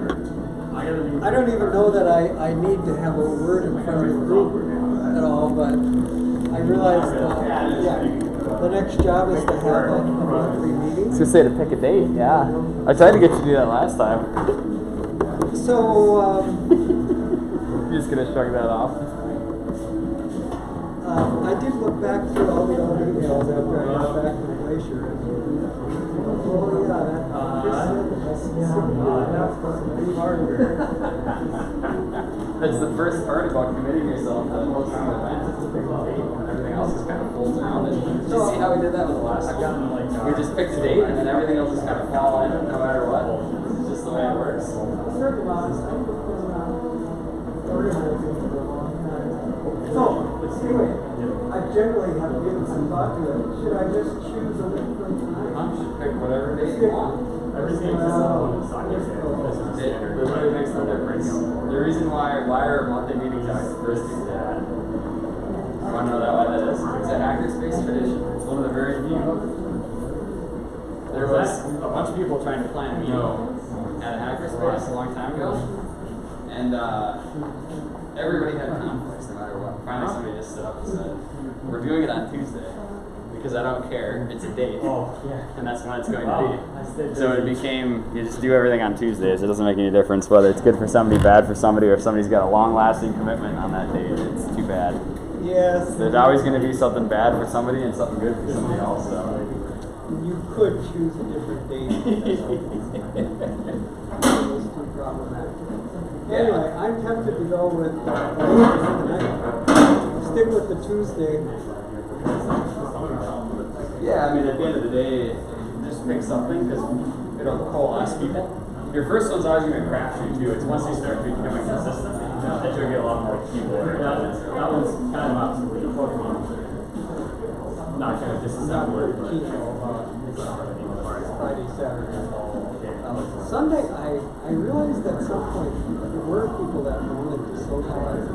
I don't even know that I need to have a word in front of the group at all, but I realized the next job is to have a monthly meeting. I was gonna say to pick a date, yeah. I tried to get you to do that last time. So, You're just gonna shrug that off? I did look back through all the old emails after I got back from Glacier. That's the first part about committing yourself to hosting an event. Everything else just kind of folds around it. Did you see how we did that with the last one? We just picked a date and then everything else just kind of fall in no matter what. It's just the way it works. So, anyway, I generally have given some thought to it. Should I just choose a different time? Pick whatever day you want. Everything is It really makes no difference. The reason why are monthly meetings always the first Tuesday? You want to know why that is? It's a hackerspace tradition. It's one of the very few. There was a bunch of people trying to plan a meeting at a hackerspace a long time ago, and everybody had conflicts no matter what. Finally, somebody just stood up and said, "We're doing it on Tuesday." Because I don't care, it's a date, and that's when it's going to be. So it became, you just do everything on Tuesdays. It doesn't make any difference whether it's good for somebody, bad for somebody, or if somebody's got a long-lasting commitment on that date. It's too bad. Yes. There's always going to be something bad for somebody and something good for somebody else. So. You could choose a different date. Those two problematic. Anyway, I'm tempted to go with stick with the Tuesday. Yeah, I mean, at the end of the day, just pick something because it'll coalesce people. Your first one's always going to crapshoot too. It's once you start becoming consistent that you'll get a lot more people. That one's kind of obsolete. Not kind of disassembled. Friday, Saturday. Sunday, I realized at some point there were people that wanted to socialize.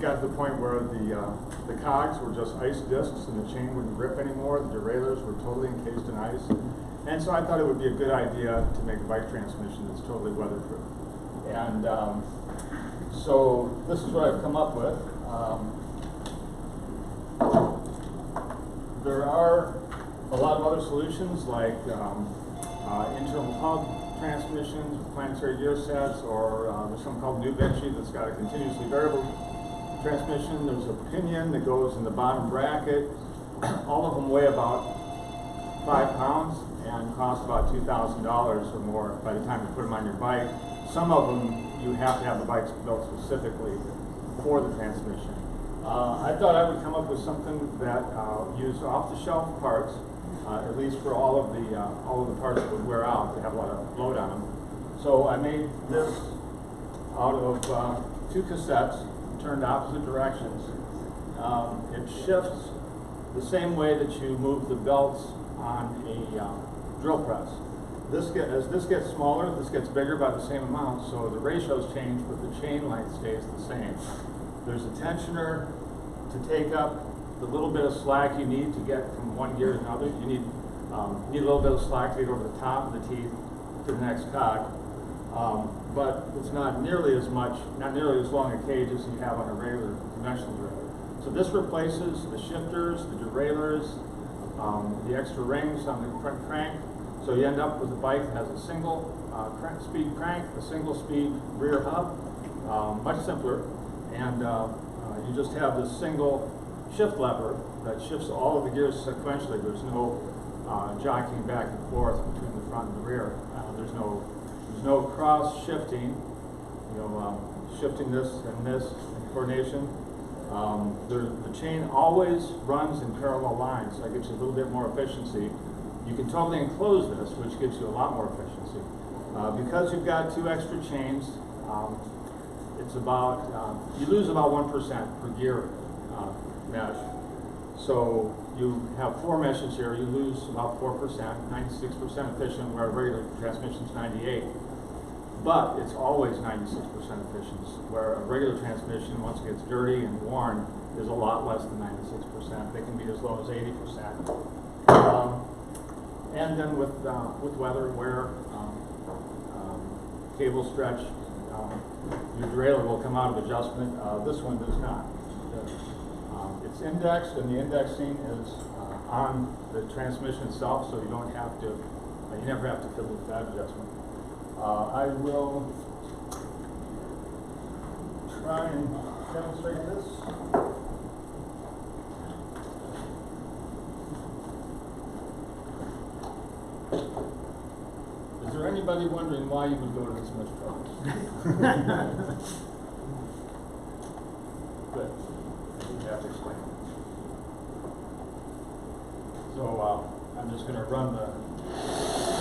got to the point where the cogs were just ice discs and the chain wouldn't grip anymore. The derailleurs were totally encased in ice. And so I thought it would be a good idea to make a bike transmission that's totally weatherproof. And so this is what I've come up with. There are a lot of other solutions like internal hub transmissions, planetary gear sets, or there's something called New Vinci that's got a continuously variable transmission. There's a pinion that goes in the bottom bracket. All of them weigh about 5 pounds and cost about $2,000 or more by the time you put them on your bike. Some of them you have to have the bikes built specifically for the transmission. I thought I would come up with something that used off-the-shelf parts, at least for all of the parts that would wear out. They have a lot of load on them. So I made this out of 2 cassettes turned opposite directions. It shifts the same way that you move the belts on a drill press. As this gets smaller, this gets bigger by the same amount, so the ratios change, but the chain length stays the same. There's a tensioner to take up the little bit of slack you need to get from one gear to another. You need a little bit of slack to get over the top of the teeth to the next cog. But it's not nearly as long a cage as you have on a regular conventional derailleur. So this replaces the shifters, the derailleurs, the extra rings on the front crank. So you end up with a bike that has a single speed crank, a single speed rear hub, much simpler, and you just have this single shift lever that shifts all of the gears sequentially. There's no jockeying back and forth between the front and the rear. There's no cross shifting, shifting this and this in coordination. The chain always runs in parallel lines, so that gives you a little bit more efficiency. You can totally enclose this, which gives you a lot more efficiency. Because you've got 2 extra chains, it's about, you lose about 1% per gear mesh. So you have 4 meshes here, you lose about 4%, 96% efficient, where a regular transmission is 98. But it's always 96% efficient, where a regular transmission, once it gets dirty and worn, is a lot less than 96%. They can be as low as 80%. And then with weather, wear, cable stretch, your derailleur will come out of adjustment. This one does not. It's indexed, and the indexing is on the transmission itself, so you don't have to, you never have to fiddle with that adjustment. I will try and demonstrate this. Is there anybody wondering why you would go to this much trouble? Good. You have to explain. So I'm just going to run the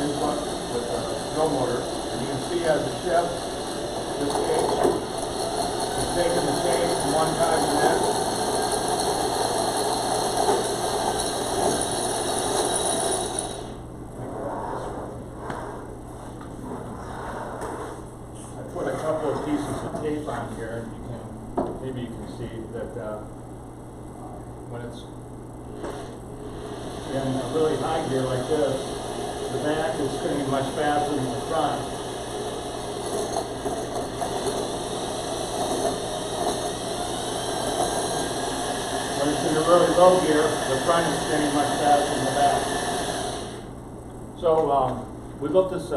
input with the drill motor, and you can see as it shifts, this cage is taking the chain from one side to the next. Tape on here, and maybe you can see that when it's in a really high gear like this, the back is spinning much faster than the front. When it's in a really low gear, the front is spinning much faster than the back. So we built this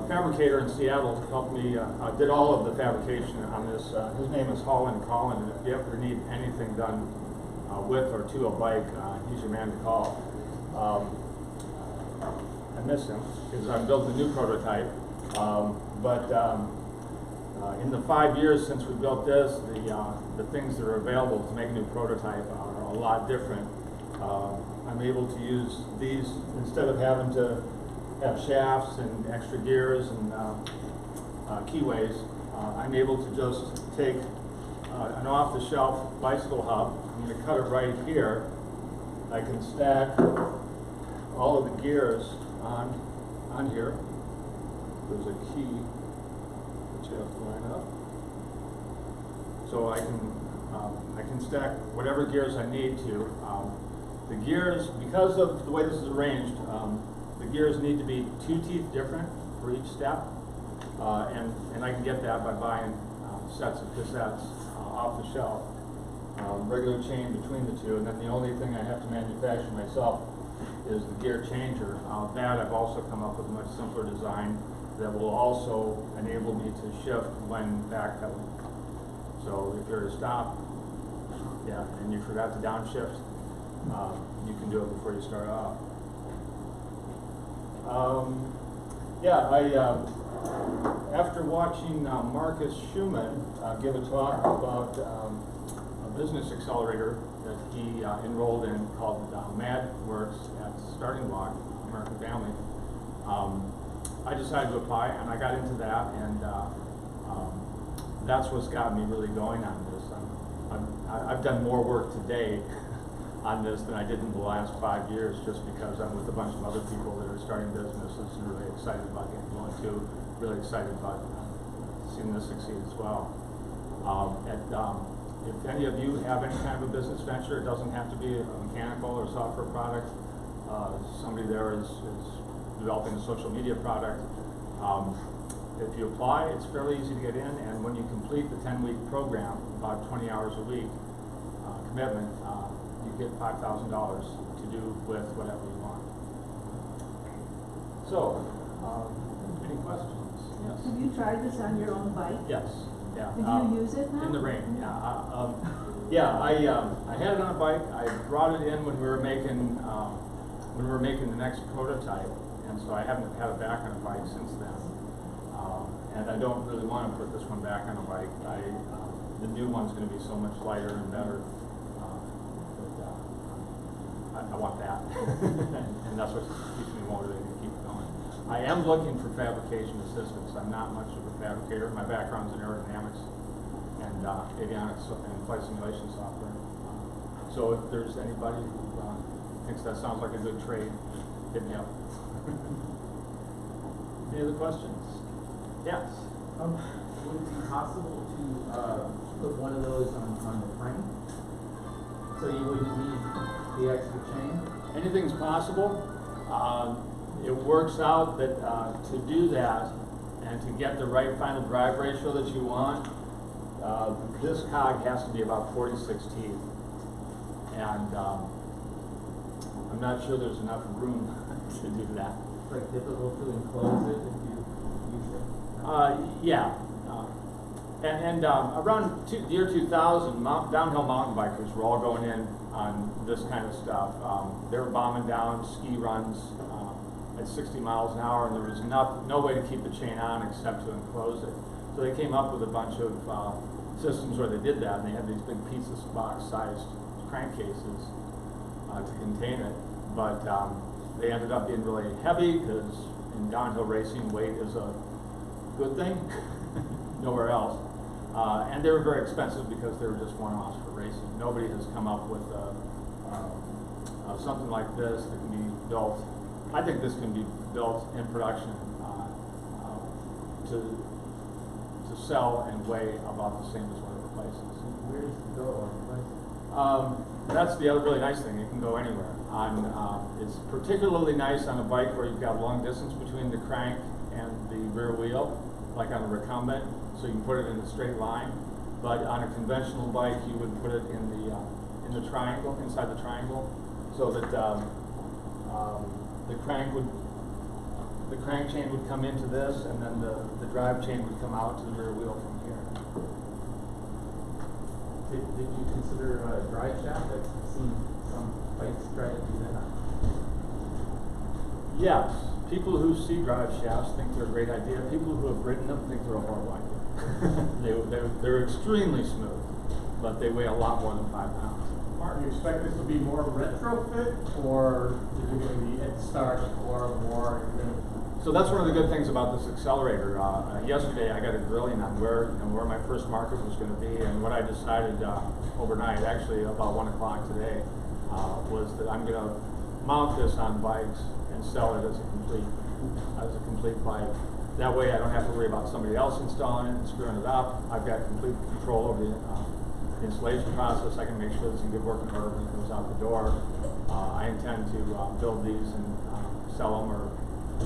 fabricator in Seattle to help me, did all of the fabrication on this. His name is Holland Collin, and if you ever need anything done with or to a bike, he's your man to call. I miss him because I'm building a new prototype. In the 5 years since we built this, the things that are available to make a new prototype are a lot different. I'm able to use these instead of having to have shafts and extra gears and keyways. I'm able to just take an off-the-shelf bicycle hub. I'm going to cut it right here. I can stack all of the gears on here. There's a key that you have to line up. So I can I can stack whatever gears I need to. The gears, because of the way this is arranged, the gears need to be 2 teeth different for each step. And I can get that by buying sets of cassettes off the shelf. Regular chain between the two, and then the only thing I have to manufacture myself is the gear changer. That I've also come up with a much simpler design that will also enable me to shift when backpedaling. So if you're at a stop, and you forgot to downshift, you can do it before you start off. After watching Marcus Schumann give a talk about a business accelerator that he enrolled in called MadWorks at Starting Block, American Family, I decided to apply, and I got into that, and that's what's got me really going on this. I've done more work today on this than I did in the last 5 years, just because I'm with a bunch of other people that are starting businesses and really excited about getting going too, really excited about seeing this succeed as well. If any of you have any kind of a business venture, it doesn't have to be a mechanical or software product. Somebody there is developing a social media product. If you apply, it's fairly easy to get in, and when you complete the 10-week program, about 20 hours a week commitment, you get $5,000 to do with whatever you want. So, any questions? Yes? Have you tried this on your own bike? Yes. Yeah. Did you use it now? In the rain, yeah. I had it on a bike. I brought it in when we were making the next prototype, and so I haven't had it back on a bike since then. And I don't really want to put this one back on a bike. The new one's going to be so much lighter and better. I want that, and that's what keeps me motivated to keep going. I am looking for fabrication assistance. I'm not much of a fabricator. My background's in aerodynamics and avionics and flight simulation software. So if there's anybody who thinks that sounds like a good trade, hit me up. Any other questions? Yes. Would it be possible to put one of those on the frame? So you wouldn't need the extra chain? Anything's possible. It works out that to do that and to get the right final drive ratio that you want, this cog has to be about 46 teeth. And I'm not sure there's enough room to do that. It's like difficult to enclose it if you use it? Yeah. Around the year 2000, downhill mountain bikers were all going in on this kind of stuff. They were bombing down ski runs at 60 miles an hour, and there was no way to keep the chain on except to enclose it. So they came up with a bunch of systems where they did that, and they had these big pizza box-sized crankcases to contain it. But they ended up being really heavy because in downhill racing, weight is a good thing, nowhere else. And they were very expensive because they were just one-offs for racing. Nobody has come up with something like this that can be built. I think this can be built in production to sell and weigh about the same as what it replaces. Where does it go on the bike? That's the other really nice thing. It can go anywhere. It's particularly nice on a bike where you've got long distance between the crank and the rear wheel, like on a recumbent, so you can put it in a straight line. But on a conventional bike, you would put it in the triangle, inside the triangle, so that the crank chain would come into this, and then the drive chain would come out to the rear wheel from here. Did you consider a drive shaft? I've seen some bikes try to do that. Yes, people who see drive shafts think they're a great idea. People who have ridden them think they're a horrible idea. They're extremely smooth, but they weigh a lot more than 5 pounds. Mark, do you expect this to be more retrofit, or is it going to be head start, or more? So that's one of the good things about this accelerator. Yesterday I got a grilling on where my first market was going to be, and what I decided overnight, actually about 1 o'clock today, was that I'm going to mount this on bikes and sell it as a complete bike. That way I don't have to worry about somebody else installing it and screwing it up. I've got complete control over the the installation process. I can make sure it's in good working order when it comes out the door. I intend to build these and sell them or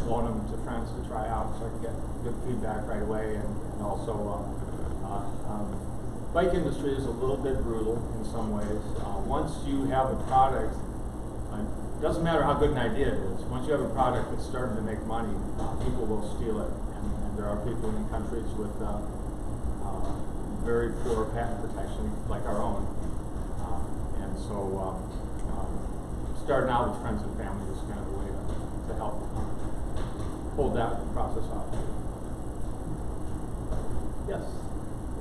loan them to friends to try out, so I can get good feedback right away. And also, bike industry is a little bit brutal in some ways. Once you have a product, it doesn't matter how good an idea it is. Once you have a product that's starting to make money, people will steal it. And there are people in countries with very poor patent protection, like our own. And so starting out with friends and family is kind of a way to help hold that process off. Yes?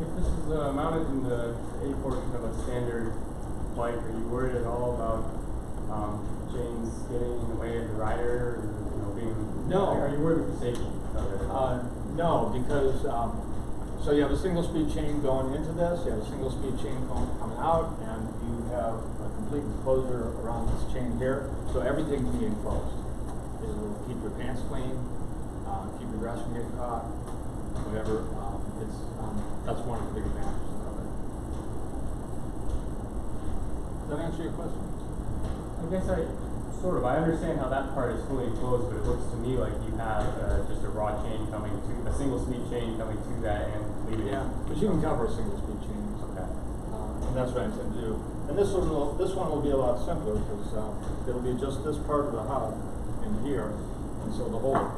If this is mounted in the A portion of a standard bike, are you worried at all about chains getting in the way of the rider, or being? No. Are you worried with the safety of it? No, because so you have a single speed chain going into this, you have a single speed chain coming out, and you have a complete enclosure around this chain here, so everything can be enclosed. It will keep your pants clean, keep your dress from getting caught, whatever. That's one of the big advantages of it. Does that answer your question? I guess I understand how that part is fully enclosed, but it looks to me like you have just a raw chain coming to, a single speed chain coming to that and leaving it. Yeah, but you can cover a single speed chain. Okay. And that's what I intend to do. And this one will be a lot simpler because it'll be just this part of the hub in here, and so the whole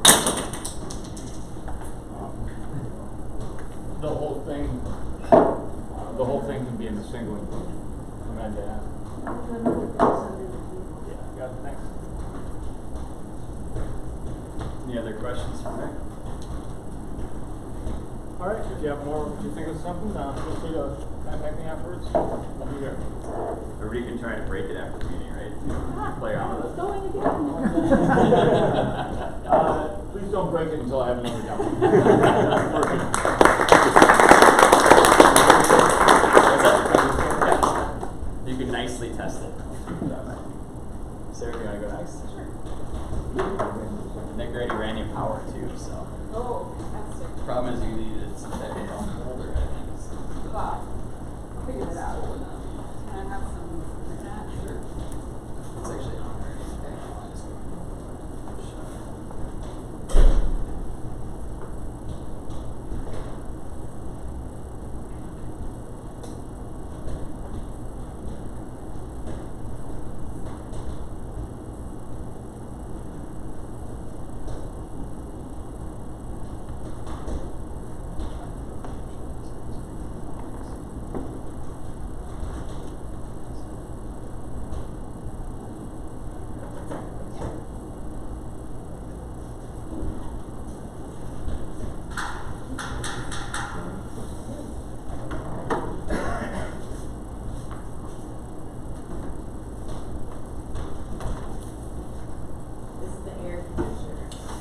thing can be in a single enclosure from end to end. Yeah, got it. Thanks. Any other questions from there? All right, if you have more, if you think of something, feel free to contact me afterwards. I'll be here. Or we can try to break it after the meeting, right? Play around with it. Going again. Please don't break it until I have another demo. You can nicely test it. Sarah, you want to go next? Sure. Nick already ran you power too, so. Oh, fantastic. Problem is you needed some type of holder, I think. Wow. I'll figure it out. Can I have some internet? Sure. It's actually on there. Okay. I'll just go.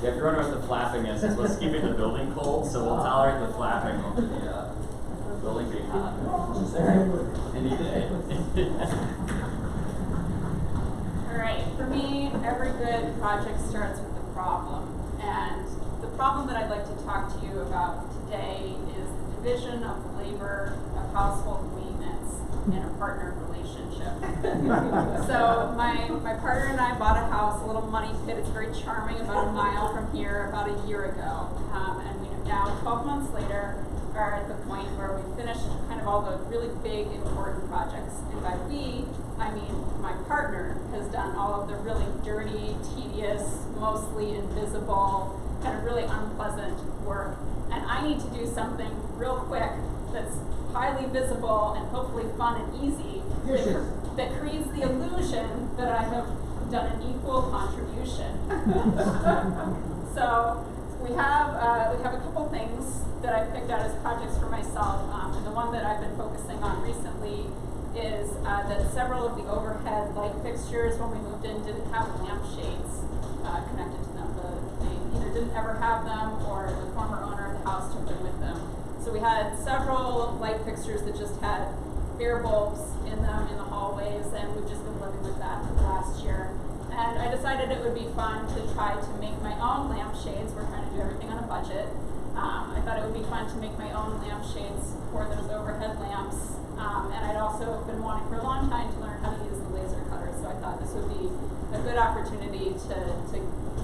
Yeah, if you're wondering what the flapping is, it's what's keeping the building cold, so we'll tolerate the flapping over the building being hot. Any day. Alright, for me, every good project starts with a problem. And the problem that I'd like to talk to you about today is the division of labor of household maintenance in a partner relationship. So my partner and I bought a house, a little money pit. It's very charming, about a mile from here, about a year ago. And we now, 12 months later, are at the point where we've finished kind of all the really big, important projects. And by we, I mean my partner has done all of the really dirty, tedious, mostly invisible, kind of really unpleasant work. And I need to do something real quick that's highly visible and hopefully fun and easy that creates the illusion that I have done an equal contribution. So we have a couple things that I've picked out as projects for myself, and the one that I've been focusing on recently is that several of the overhead light fixtures when we moved in didn't have lampshades connected to them. They either didn't ever have them or the former owner of the house took them with them. So we had several light fixtures that just had bare bulbs in them in the hallways, and we've just been living with that for the last year. And I decided it would be fun to try to make my own lampshades. We're trying to do everything on a budget. I thought it would be fun to make my own lampshades for those overhead lamps And I'd also been wanting for a long time to learn how to use the laser cutter, so I thought this would be a good opportunity to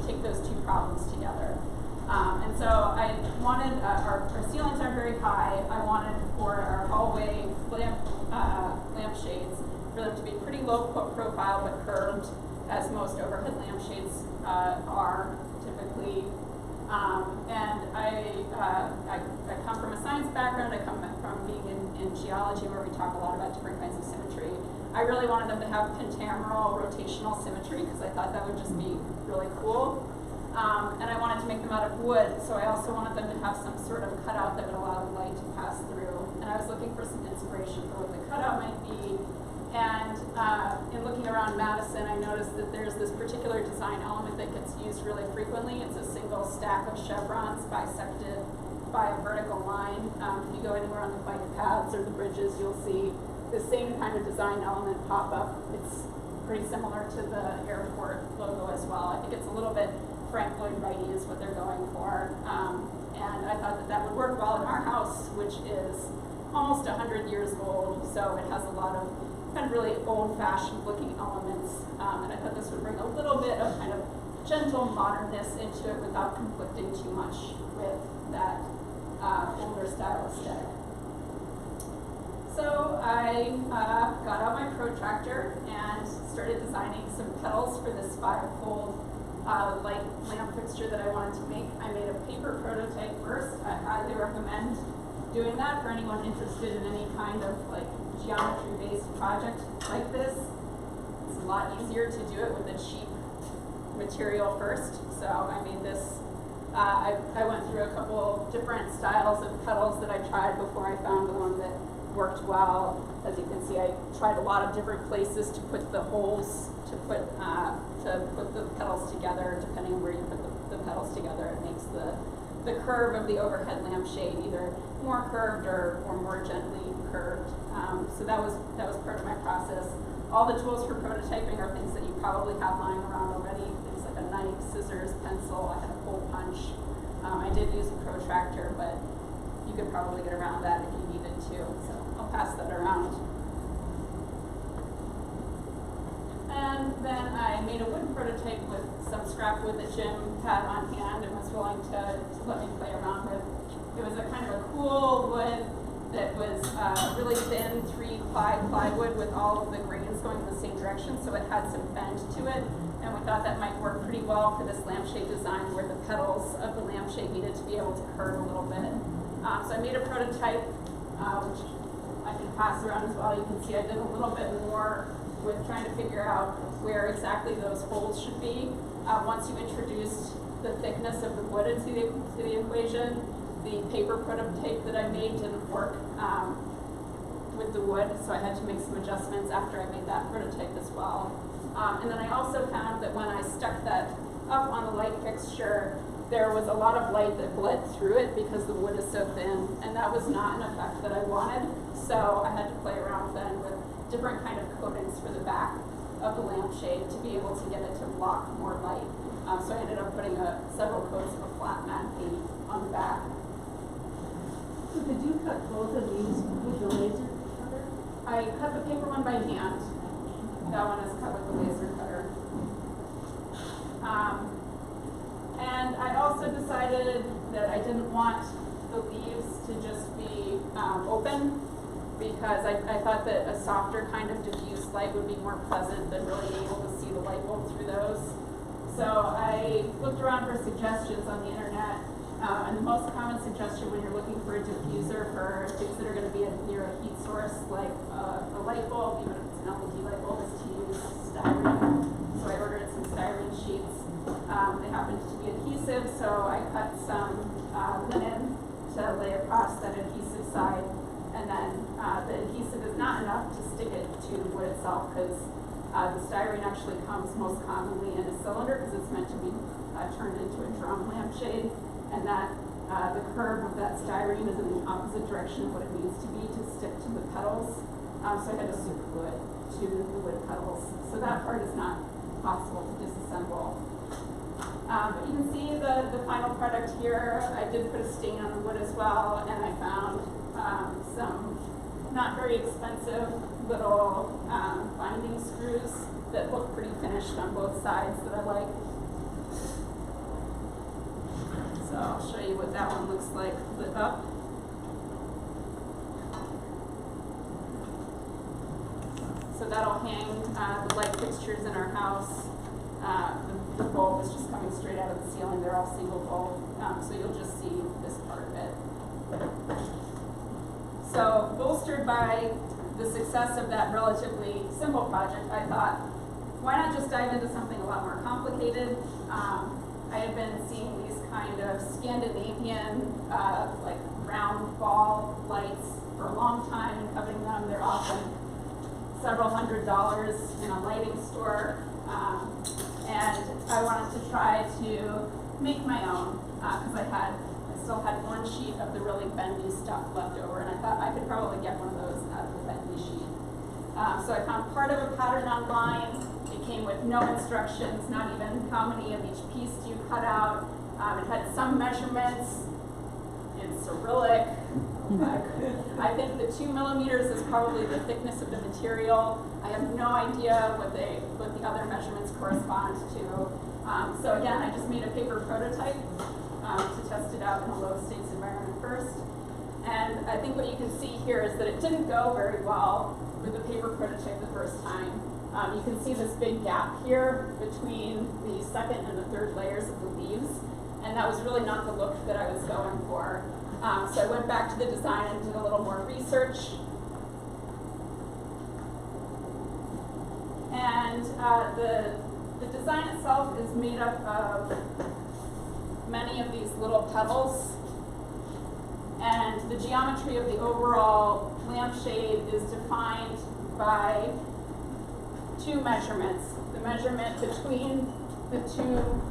take those two problems together. And so I wanted, our ceilings aren't very high. I wanted for our hallway lampshades for them to be pretty low profile but curved, as most overhead lampshades are typically. And I come from a science background. I come from being in geology, where we talk a lot about different kinds of symmetry. I really wanted them to have pentameral rotational symmetry because I thought that would just be really cool. And I wanted to make them out of wood, so I also wanted them to have some sort of cutout that would allow the light to pass through. And I was looking for some inspiration for what the cutout might be. And in looking around Madison, I noticed that there's this particular design element that gets used really frequently. It's a single stack of chevrons bisected by a vertical line. If you go anywhere on the bike paths or the bridges, you'll see the same kind of design element pop up. It's pretty similar to the airport logo as well. I think it's a little bit Frank Lloyd Wrighty is what they're going for. And I thought that that would work well in our house, which is almost 100 years old, so it has a lot of kind of really old-fashioned looking elements. And I thought this would bring a little bit of kind of gentle modernness into it without conflicting too much with that older style aesthetic. So I got out my protractor and started designing some petals for this 5-fold light lamp fixture that I wanted to make. I made a paper prototype first. I highly recommend doing that for anyone interested in any kind of like geometry-based project like this. It's a lot easier to do it with a cheap material first. So I made this. I went through a couple different styles of petals that I tried before I found the one that worked well. As you can see, I tried a lot of different places to put the holes to put the petals together. Depending on where you put the petals together, it makes the curve of the overhead lampshade either more curved or more gently curved. So that was part of my process. All the tools for prototyping are things that you probably have lying around already. Things like a knife, scissors, pencil. I had a hole punch. I did use a protractor, but you could probably get around that if you needed to. So I'll pass that around. And then I made a wooden prototype with some scrap wood that Jim had on hand and was willing to let me play around with. It was a kind of a cool wood that was really thin 3-ply plywood with all of the grains going in the same direction, so it had some bend to it. And we thought that might work pretty well for this lampshade design where the petals of the lampshade needed to be able to curve a little bit. So I made a prototype, which I can pass around as well. You can see I did a little bit more with trying to figure out where exactly those holes should be. Once you introduced the thickness of the wood into the equation, the paper prototype that I made didn't work with the wood, so I had to make some adjustments after I made that prototype as well. And then I also found that when I stuck that up on the light fixture, there was a lot of light that bled through it because the wood is so thin, and that was not an effect that I wanted. So I had to play around then with different kind of coatings for the back of the lampshade to be able to get it to block more light. So I ended up putting several coats of a flat matte paint on the back. So did you cut both of these with the laser cutter? I cut the paper one by hand. That one is cut with the laser cutter. And I also decided that I didn't want the leaves to just be open, because I thought that a softer kind of diffuse light would be more pleasant than really being able to see the light bulb through those. So I looked around for suggestions on the internet, and the most common suggestion when you're looking for a diffuser for things that are going to be near a heat source, like a light bulb, even if it's an LED light bulb, is to use styrene. So I ordered some styrene sheets. They happened to be adhesive, so I cut some linen to lay across that adhesive side. And then the adhesive is not enough to stick it to the wood itself, because the styrene actually comes most commonly in a cylinder because it's meant to be turned into a drum lampshade, and that the curve of that styrene is in the opposite direction of what it needs to be to stick to the petals. So I had to super glue it to the wood petals. So that part is not possible to disassemble. But you can see the final product here. I did put a stain on the wood as well, and I found some not very expensive little binding screws that look pretty finished on both sides that I like. So I'll show you what that one looks like lit up. So that'll hang the light fixtures in our house. The bulb is just coming straight out of the ceiling. They're all single bulb, so you'll just see this part of it. So bolstered by the success of that relatively simple project, I thought, why not just dive into something a lot more complicated? I had been seeing these kind of Scandinavian, like round ball lights for a long time and coveting them. They're often several $100s in a lighting store. And I wanted to try to make my own because I still had one sheet of the really bendy stuff left over, and I thought I could probably get one of those out of the bendy sheet. So I found part of a pattern online. It came with no instructions, not even how many of each piece do you cut out. It had some measurements in Cyrillic. I think the 2 millimeters is probably the thickness of the material. I have no idea what the other measurements correspond to. So again, I just made a paper prototype to test it out in a low stakes environment first. And I think what you can see here is that it didn't go very well with the paper prototype the first time. You can see this big gap here between the second and the third layers of the leaves. And that was really not the look that I was going for. So I went back to the design and did a little more research. And the design itself is made up of many of these little petals. And the geometry of the overall lampshade is defined by 2 measurements. The measurement between the 2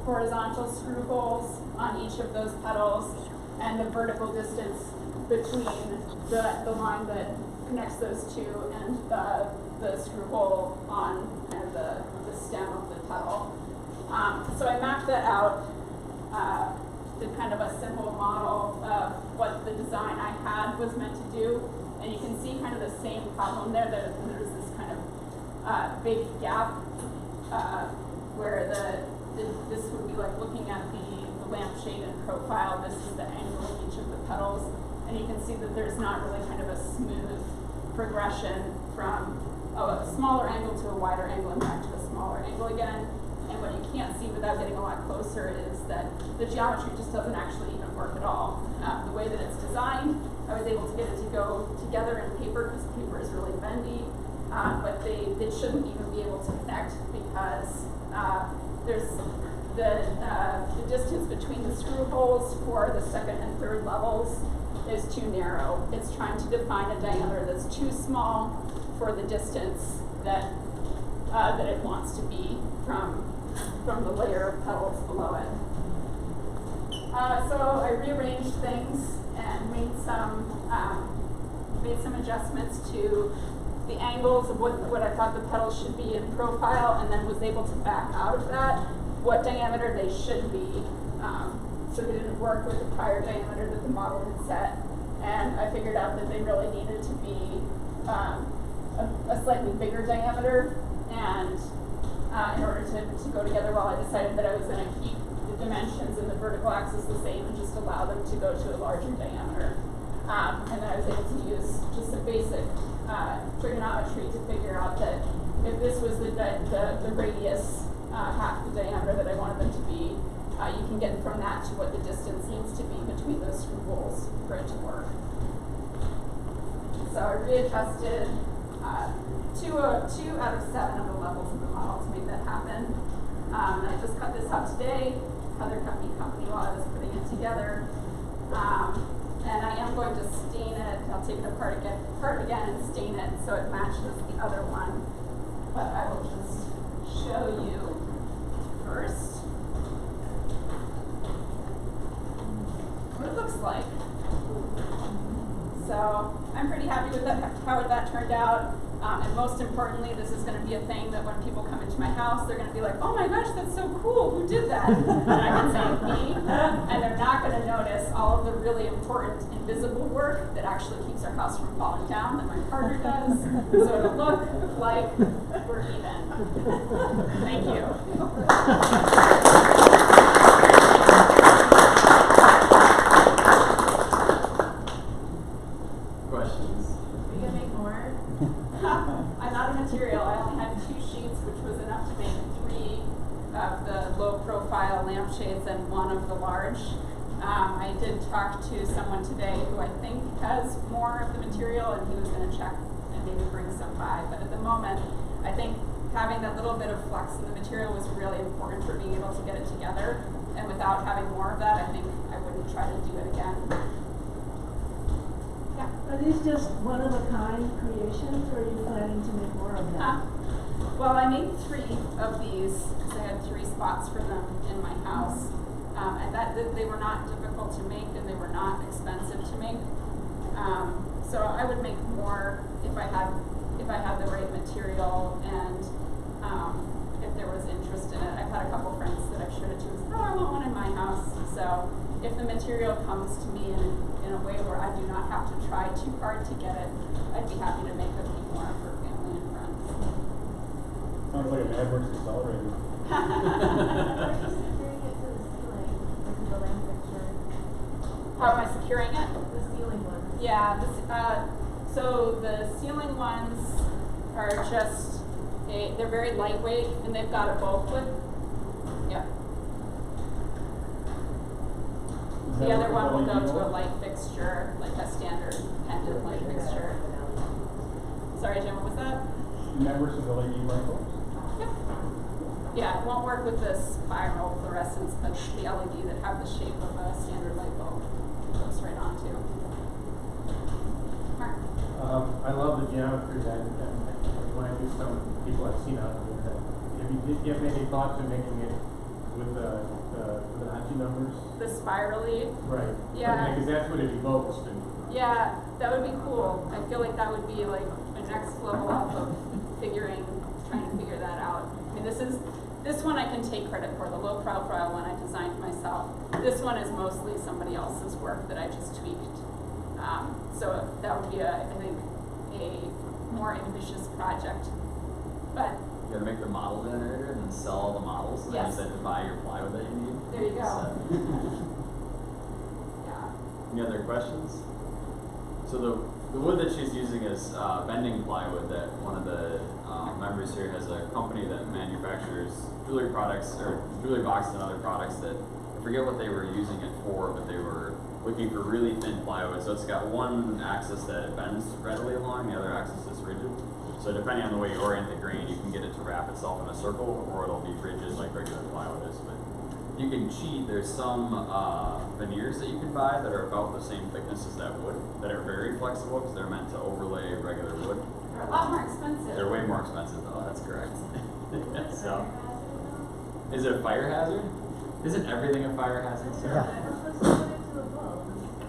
horizontal screw holes on each of those petals and the vertical distance between the line that connects those 2 and the screw hole on kind of the stem of the petal. So I mapped that out, did kind of a simple model of what the design I had was meant to do, and you can see kind of the same problem there. There's this kind of big gap where this would be like looking at the lampshade in profile. This is the angle of each of the petals, and you can see that there's not really kind of a smooth progression from a smaller angle to a wider angle and back to a smaller angle again. And what you can't see without getting a lot closer is that the geometry just doesn't actually even work at all. The way that it's designed, I was able to get it to go together in paper because paper is really bendy, but they shouldn't even be able to connect because there's the distance between the screw holes for the second and third levels is too narrow. It's trying to define a diameter that's too small for the distance that it wants to be from the layer of petals below it. So I rearranged things and made some adjustments to the angles of what I thought the petals should be in profile, and then was able to back out of that what diameter they should be. So they didn't work with the prior diameter that the model had set, and I figured out that they really needed to be a slightly bigger diameter, and in order to go together well, I decided that I was going to keep the dimensions in the vertical axis the same and just allow them to go to a larger diameter. And then I was able to use just some basic trigonometry to figure out that if this was the radius, half the diameter that I wanted them to be, you can get from that to what the distance needs to be between those screw holes for it to work. So I readjusted 2 out of 7 of the levels of the model to make that happen. And I just cut this out today. Heather cut me company while I was putting it together. And I am going to stain it. I'll take it apart again and stain it so it matches the other one. But I will just show you first what it looks like. So I'm pretty happy with how that turned out. And most importantly, this is going to be a thing that when people come into my house, they're going to be like, oh my gosh, that's so cool, who did that? And I can say me, and they're not going to notice all of the really important invisible work that actually keeps our house from falling down that my partner does. So it'll look like we're even. Thank you. Questions? Are you gonna make more? I'm out of material. I only had 2 sheets, which was enough to make 3 of the low-profile lampshades and 1 of the large. I did talk to someone today who I think has more of the material, and he was going to check and maybe bring some by. But at the moment, I think having that little bit of flex in the material was really important for being able to get it together. And without having more of that, I think I wouldn't try to do it again. Yeah. Are these just one-of-a-kind creations, or are you planning to make more of them? Well, I made 3 of these because I had 3 spots for them in my house. And they were not difficult to make, and they were not expensive to make. So I would make more if I had the right material and if there was interest in it. I've had a couple friends that I've showed it to and said, oh, I want one in my house. So if the material comes to me in a way where I do not have to try too hard to get it, I'd be happy to make a few more for family and friends. Sounds like an AdWords accelerator. How am I securing it? The ceiling ones. Yeah, so the ceiling ones are just, they're very lightweight, and they've got a bulk lid. Yeah. The other one will go to a light fixture, like a standard pendant light fixture. Sorry, Jim, what was that? Networks of LED light bulbs? Yep. Yeah, it won't work with the spiral fluorescence, but the LED that have the shape of a standard light bulb goes right onto. Mark? I love the geometry and when I do some people I've seen out with that. Do you have any thoughts in making it with the Fibonacci numbers? The spirally? Right. Yeah. Because that's what it evokes. And Yeah, that would be cool. I feel like that would be like a next level up of trying to figure that out. I mean, this one I can take credit for, the low profile one I designed myself. This one is mostly somebody else's work that I just tweaked. So that would be, I think, a more ambitious project. But You gotta make the model generator and then sell all the models, and then Yes. you said to buy your plywood that you need. there you go. So, Yeah. any other questions? So the wood that she's using is bending plywood that one of the members here has a company that manufactures jewelry products, or jewelry boxes and other products that, I forget what they were using it for, but they were looking for really thin plywood. So it's got one axis that it bends readily along, the other axis is rigid. So depending on the way you orient the grain, you can get it to wrap itself in a circle, or it'll be rigid like regular plywood is. But you can cheat. There's some veneers that you can buy that are about the same thickness as that wood, that are very flexible because they're meant to overlay regular wood. They're a lot more expensive. They're way more expensive though, that's correct. So, is it a fire hazard? Isn't everything a fire hazard? Sarah?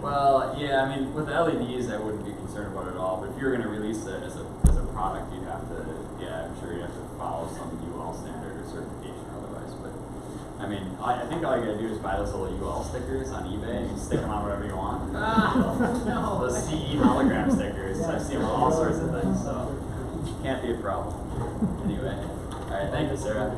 Well, yeah, I mean, with LEDs, I wouldn't be concerned about it at all. But if you're going to release it as a product, you'd have to, yeah, I'm sure you'd have to follow some UL standard or certification or otherwise. But I mean, I think all you gotta do is buy those little UL stickers on eBay and you stick them on whatever you want. No. Those CE hologram stickers. I've seen them on all sorts of things, so can't be a problem. Anyway, all right, thank you, Sarah.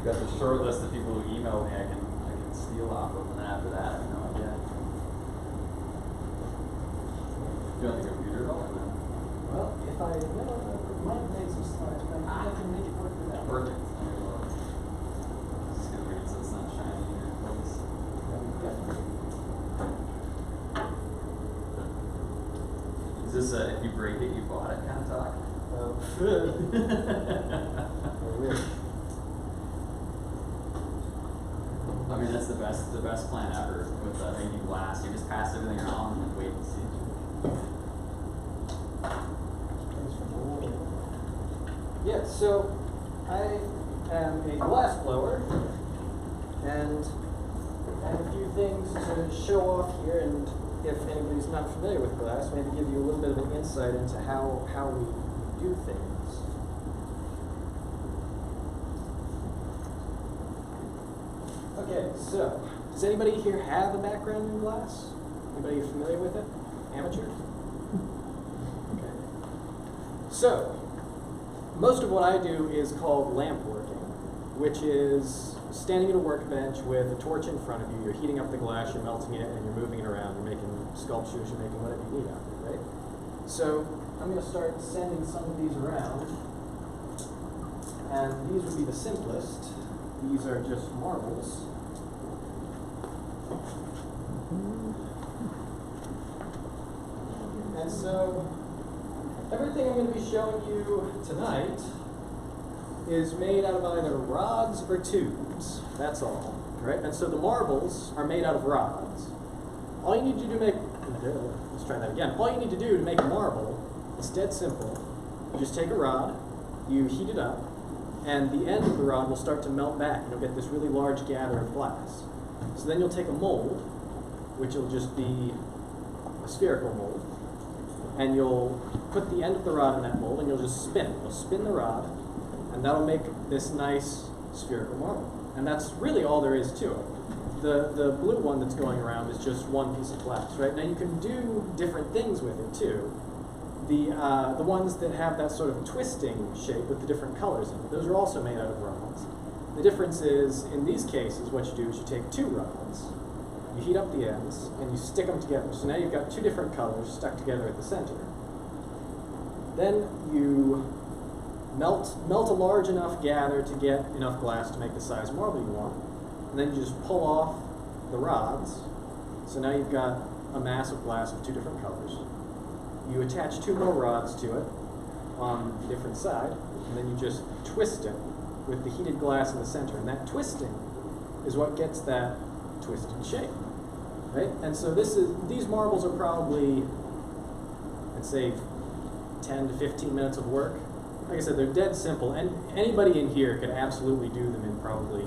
Got the short list of people who emailed me I can steal off of, and then after that, I have no idea. Do you want the computer at all? Or no? Well, if I might make some slides, but I can make it work for that. Perfect. Just gonna read it so it's not shiny in your face. Is this a if you break it, you bought it kind of talk? I wish. I mean, that's the best plan ever with making glass. You just pass everything around and wait and see. Yeah, so I am a glass blower, and I have a few things to show off here, and if anybody's not familiar with glass, maybe give you a little bit of an insight into how we do things. Okay, so, does anybody here have a background in glass? Anybody familiar with it? Amateur? Okay. So, most of what I do is called lamp working, which is standing at a workbench with a torch in front of you. You're heating up the glass, you're melting it, and you're moving it around. You're making sculptures, you're making whatever you need out of it, right? So, I'm going to start sending some of these around. And these would be the simplest. These are just marbles. And so, everything I'm going to be showing you tonight is made out of either rods or tubes. That's all. Right? And so the marbles are made out of rods. All you need to do to make, let's try that again. All you need to do to make a marble is dead simple. You just take a rod, you heat it up, and the end of the rod will start to melt back. You'll get this really large gather of glass. So then you'll take a mold, which will just be a spherical mold, and you'll put the end of the rod in that mold, and you'll just spin it. You'll spin the rod, and that'll make this nice spherical marble. And that's really all there is to it. The blue one that's going around is just one piece of glass, right? Now you can do different things with it too. The ones that have that sort of twisting shape with the different colors in it, those are also made out of rods. The difference is, in these cases, what you do is you take two rods, you heat up the ends, and you stick them together. So now you've got two different colors stuck together at the center. Then you melt a large enough gather to get enough glass to make the size marble you want. And then you just pull off the rods. So now you've got a mass of glass of two different colors. You attach two more rods to it on the different side, and then you just twist it with the heated glass in the center. And that twisting is what gets that twisted shape, right? And so these marbles are probably, I'd say, 10 to 15 minutes of work. Like I said, they're dead simple, and anybody in here could absolutely do them in probably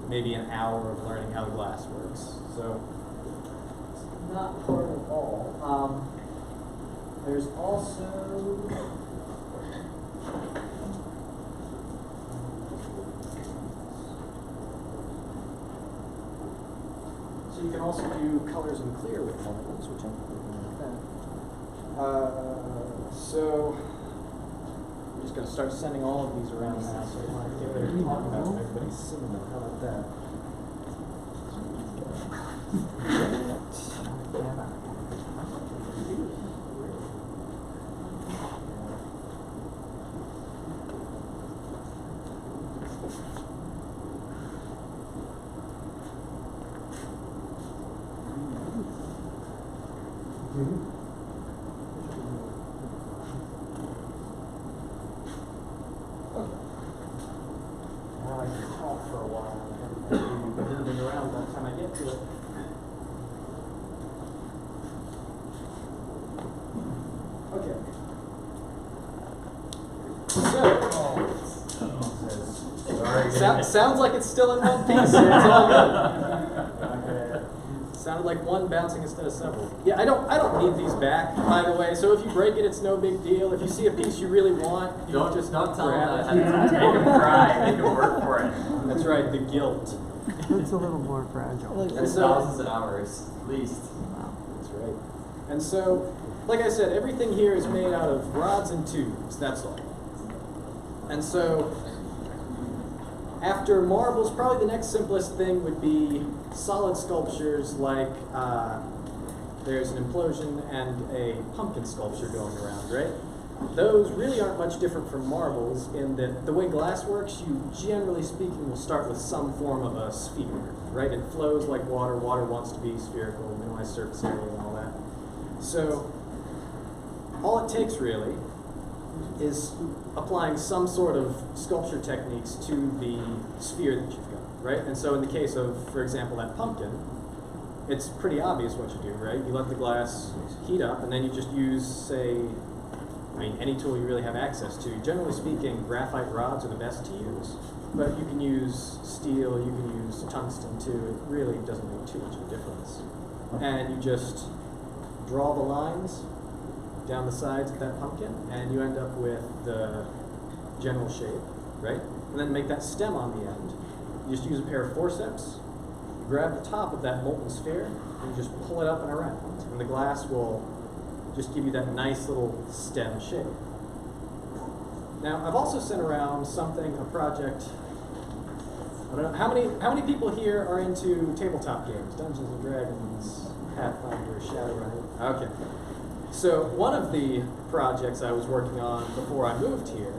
maybe an hour of learning how the glass works. So it's not hard at all. There's also so you can also do colors and clear with marbles, which I'm looking at. So I'm just going to start sending all of these around now, so I want to get ready to talk about them. Everybody's seeing them. How about that? Now I can talk for a while and be moving around by the time I get to it. Okay. So, sounds like it's still in one piece, so it's all good. Okay. Sounded like one bouncing instead of several. Yeah, I don't need these back, by the way. So if you break it, it's no big deal. If you see a piece you really want, you Don't tell grab them it. that. Make them cry. Make them work for it. That's right, the guilt. It's a little more fragile. There's thousands of hours, at least. That's right. And so, like I said, everything here is made out of rods and tubes. That's all. And so, after marbles, probably the next simplest thing would be solid sculptures like there's an implosion and a pumpkin sculpture going around, right? Those really aren't much different from marbles in that the way glass works, you generally speaking will start with some form of a sphere, right? It flows like water. Water wants to be spherical, minimize surface area and all that. So all it takes really is applying some sort of sculpture techniques to the sphere that you've got, right? And so in the case of, for example, that pumpkin, it's pretty obvious what you do, right? You let the glass heat up, and then you just use, say, I mean, any tool you really have access to. Generally speaking, graphite rods are the best to use, but you can use steel, you can use tungsten too. It really doesn't make too much of a difference. And you just draw the lines down the sides of that pumpkin, and you end up with the general shape, right? And then make that stem on the end. You just use a pair of forceps, you grab the top of that molten sphere, and you just pull it up and around, and the glass will just give you that nice little stem shape. Now, I've also sent around something, a project. I don't know how many people here are into tabletop games, Dungeons and Dragons, Pathfinder, Shadowrun. Okay. So one of the projects I was working on before I moved here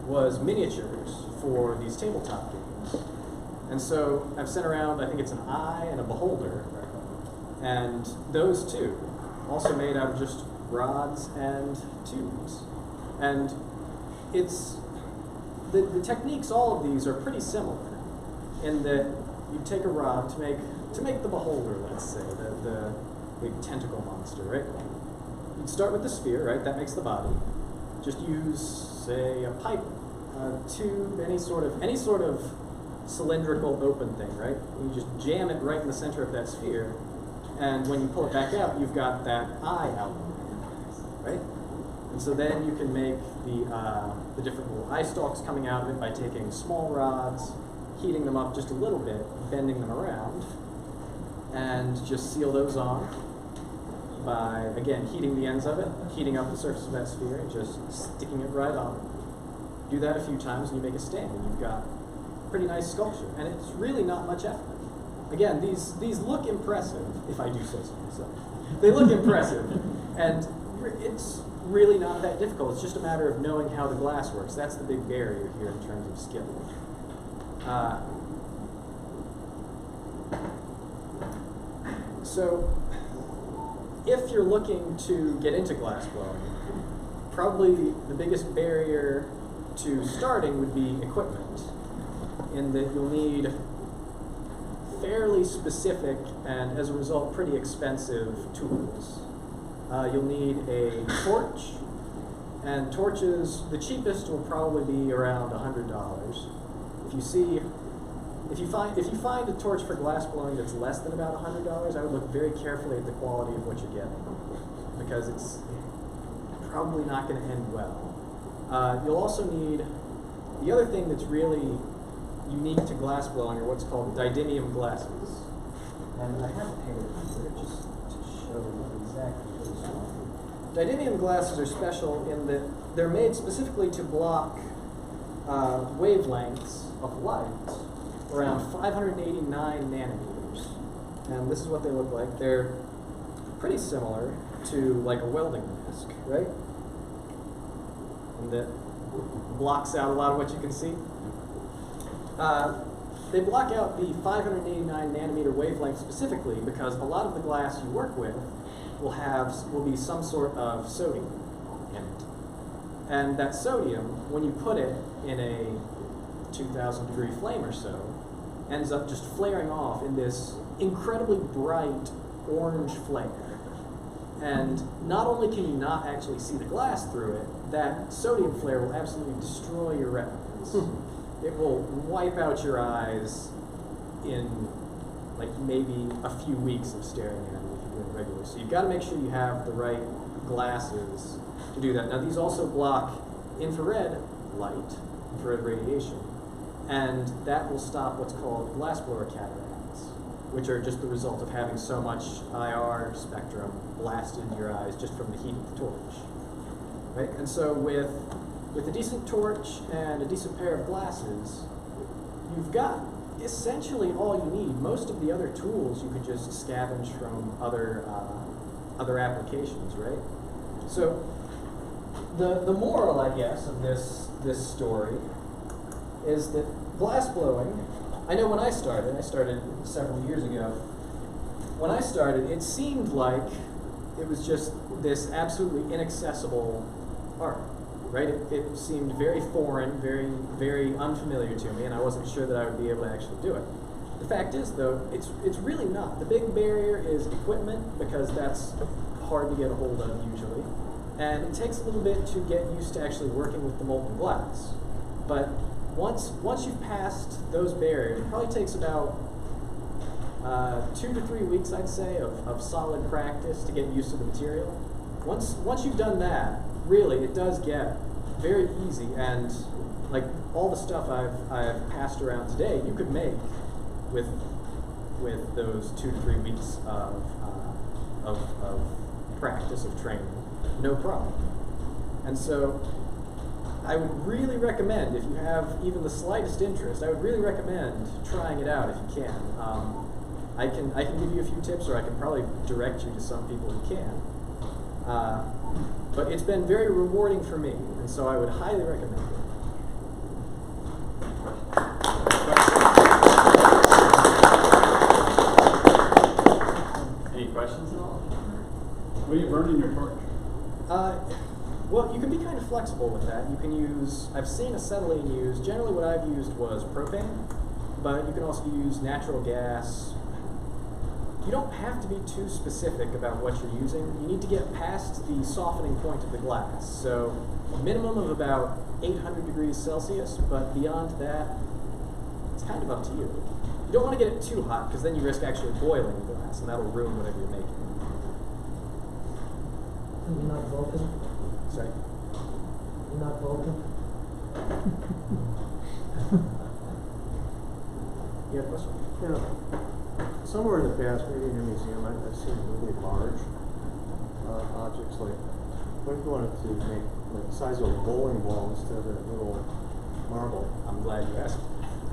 was miniatures for these tabletop games. And so I've sent around, I think it's an eye and a beholder, and those two, also made out of just rods and tubes. And it's, the techniques, all of these are pretty similar in that you take a rod to make the beholder, let's say, the big tentacle monster, right? You'd start with the sphere, right? That makes the body. Just use, say, a pipe, a tube, any sort of cylindrical open thing, right? And you just jam it right in the center of that sphere, and when you pull it back out, you've got that eye outline, right? And so then you can make the different little eye stalks coming out of it by taking small rods, heating them up just a little bit, bending them around, and just seal those on by, again, heating the ends of it, heating up the surface of that sphere, and just sticking it right on. Do that a few times and you make a stand, and you've got pretty nice sculpture, and it's really not much effort. Again, these look impressive, if I do say so myself. They look impressive, and it's really not that difficult. It's just a matter of knowing how the glass works. That's the big barrier here in terms of skill. So, if you're looking to get into glass blowing, probably the biggest barrier to starting would be equipment, in that you'll need fairly specific and, as a result, pretty expensive tools. You'll need a torch, and torches, the cheapest will probably be around $100. If you find a torch for glass blowing that's less than about $100, I would look very carefully at the quality of what you're getting, because it's probably not going to end well. You'll also need, the other thing that's really unique to glass blowing are what's called didymium glasses. And I have a pair here just to show you exactly what it's called. Didymium glasses are special in that they're made specifically to block wavelengths of light around 589 nanometers. And this is what they look like. They're pretty similar to like a welding mask, right? And that blocks out a lot of what you can see. They block out the 589 nanometer wavelength specifically because a lot of the glass you work with will be some sort of sodium in it. And that sodium, when you put it in a 2,000 degree flame or so, ends up just flaring off in this incredibly bright orange flare. And not only can you not actually see the glass through it, that sodium flare will absolutely destroy your retinas. It will wipe out your eyes in like maybe a few weeks of staring at it if you're doing it regularly. So you've got to make sure you have the right glasses to do that. Now these also block infrared light, infrared radiation, and that will stop what's called glassblower cataracts, which are just the result of having so much IR spectrum blasted into your eyes just from the heat of the torch. Right? And so with a decent torch and a decent pair of glasses, you've got essentially all you need. Most of the other tools you could just scavenge from other applications, right? So the moral, I guess, of this story is that glass blowing, I know when I started several years ago, when I started, it seemed like it was just this absolutely inaccessible art, right? It seemed very foreign, very, very unfamiliar to me, and I wasn't sure that I would be able to actually do it. The fact is, though, it's really not. The big barrier is equipment, because that's hard to get a hold of usually. and it takes a little bit to get used to actually working with the molten glass. But once you've passed those barriers, it probably takes about 2 to 3 weeks, I'd say, of solid practice to get used to the material. Once you've done that, really, it does get very easy, and like all the stuff I've passed around today, you could make with those 2 to 3 weeks of practice, of training, no problem. And so I would really recommend, if you have even the slightest interest, I would really recommend trying it out if you can. I can give you a few tips, or I can probably direct you to some people who can. But it's been very rewarding for me, and so I would highly recommend it. Any questions at all? What are you burning your torch? Well, you can be kind of flexible with that. You can use, I've seen acetylene used. Generally what I've used was propane, but you can also use natural gas. You don't have to be too specific about what you're using. You need to get past the softening point of the glass. So a minimum of about 800 degrees Celsius, but beyond that, it's kind of up to you. You don't want to get it too hot, because then you risk actually boiling the glass, and that'll ruin whatever you're making. You're not Vulcan? Sorry? You're not Vulcan? You have a question? Yeah. Somewhere in the past, maybe in your museum, I've seen really large objects like, what if you wanted to make like the size of a bowling ball instead of a little marble? I'm glad you asked.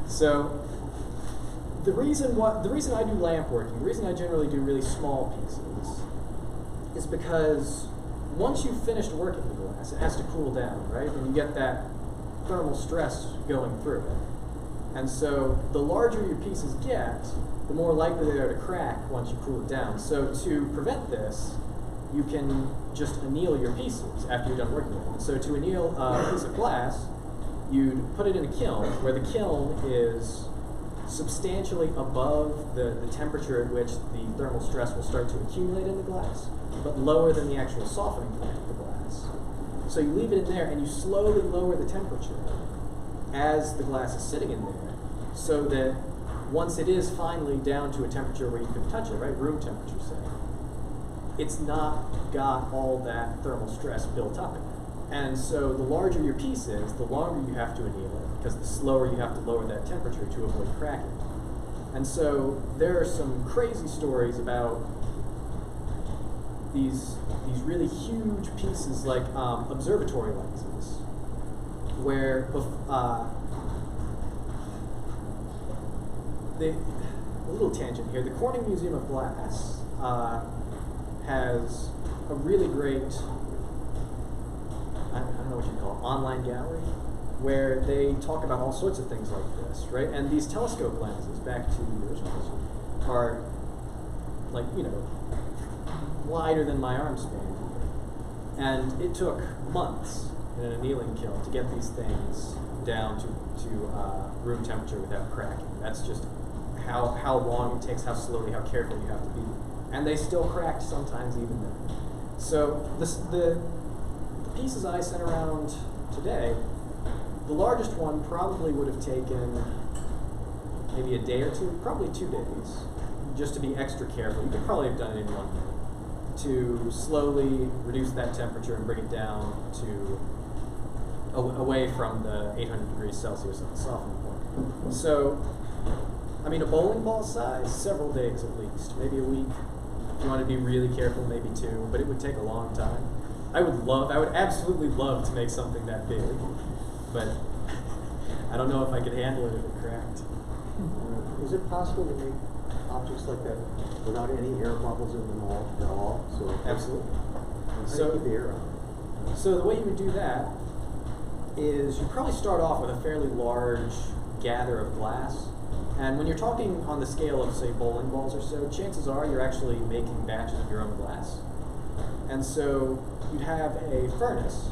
So, the reason I do lamp working, the reason I generally do really small pieces, is because once you've finished working the glass, it has to cool down, right? And you get that thermal stress going through it. And so the larger your pieces get, the more likely they are to crack once you cool it down. So to prevent this, you can just anneal your pieces after you're done working with them. So to anneal a piece of glass, you'd put it in a kiln, where the kiln is substantially above the temperature at which the thermal stress will start to accumulate in the glass, but lower than the actual softening point of the glass. So you leave it in there and you slowly lower the temperature as the glass is sitting in there, so that once it is finally down to a temperature where you can touch it, right, room temperature say, it's not got all that thermal stress built up in it. And so the larger your piece is, the longer you have to anneal it, because the slower you have to lower that temperature to avoid cracking. And so there are some crazy stories about these really huge pieces, like observatory lenses, where a little tangent here. The Corning Museum of Glass has a really great, I don't know what you call it, online gallery, where they talk about all sorts of things like this, right? And these telescope lenses, back to the originals, are like, you know, wider than my arm span. And it took months in an annealing kiln to get these things down to room temperature without cracking. That's just how long it takes, how slowly, how careful you have to be. And they still cracked sometimes even then. So the pieces I sent around today, the largest one probably would have taken maybe a day or two, probably 2 days, just to be extra careful. You could probably have done it in 1 day, to slowly reduce that temperature and bring it down to away from the 800 degrees Celsius at the softening point. So, I mean, a bowling ball size, several days at least, maybe a week. If you want to be really careful, maybe 2, but it would take a long time. I would absolutely love to make something that big, but I don't know if I could handle it if it cracked. Is it possible to make objects like that without any air bubbles in them at all? So Absolutely. How do you keep the air out? So the way you would do that is you probably start off with a fairly large gather of glass. And when you're talking on the scale of, say, bowling balls or so, chances are you're actually making batches of your own glass. And so you'd have a furnace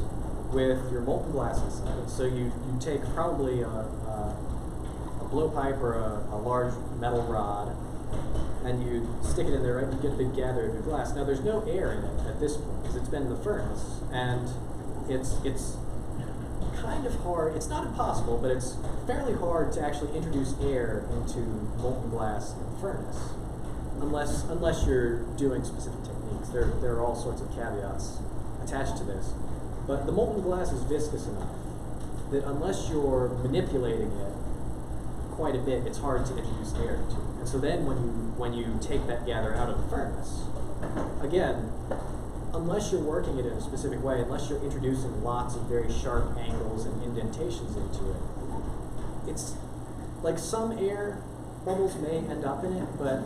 with your molten glass inside. So you take probably a blowpipe or a large metal rod, and you stick it in there, right, you get a big gather of your glass. Now there's no air in it at this point because it's been in the furnace, and it's kind of hard, it's not impossible, but it's fairly hard to actually introduce air into molten glass in the furnace, unless you're doing specific techniques. There are all sorts of caveats attached to this. But the molten glass is viscous enough that unless you're manipulating it quite a bit, it's hard to introduce air into it. And so then when you take that gather out of the furnace, again, unless you're working it in a specific way, unless you're introducing lots of very sharp angles and indentations into it, it's like some air bubbles may end up in it, but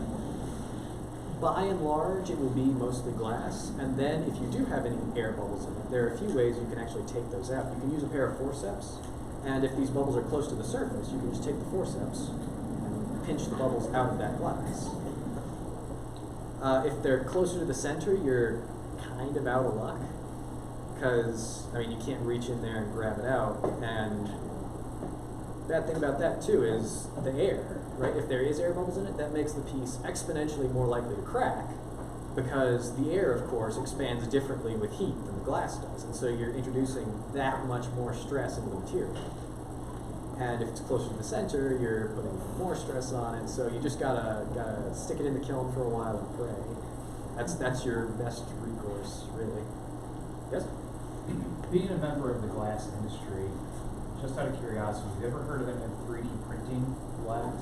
by and large it will be mostly glass. And then if you do have any air bubbles in it, there are a few ways you can actually take those out. You can use a pair of forceps, and if these bubbles are close to the surface, you can just take the forceps and pinch the bubbles out of that glass. If they're closer to the center, you're kind of out of luck, because I mean you can't reach in there and grab it out. And bad thing about that too is the air, right? If there is air bubbles in it, that makes the piece exponentially more likely to crack, because the air, of course, expands differently with heat than the glass does, and so you're introducing that much more stress into the material. And if it's closer to the center, you're putting more stress on it, so you just gotta stick it in the kiln for a while and pray. That's your best recourse, really. Yes? Being a member of the glass industry, just out of curiosity, have you ever heard of any 3D printing glass?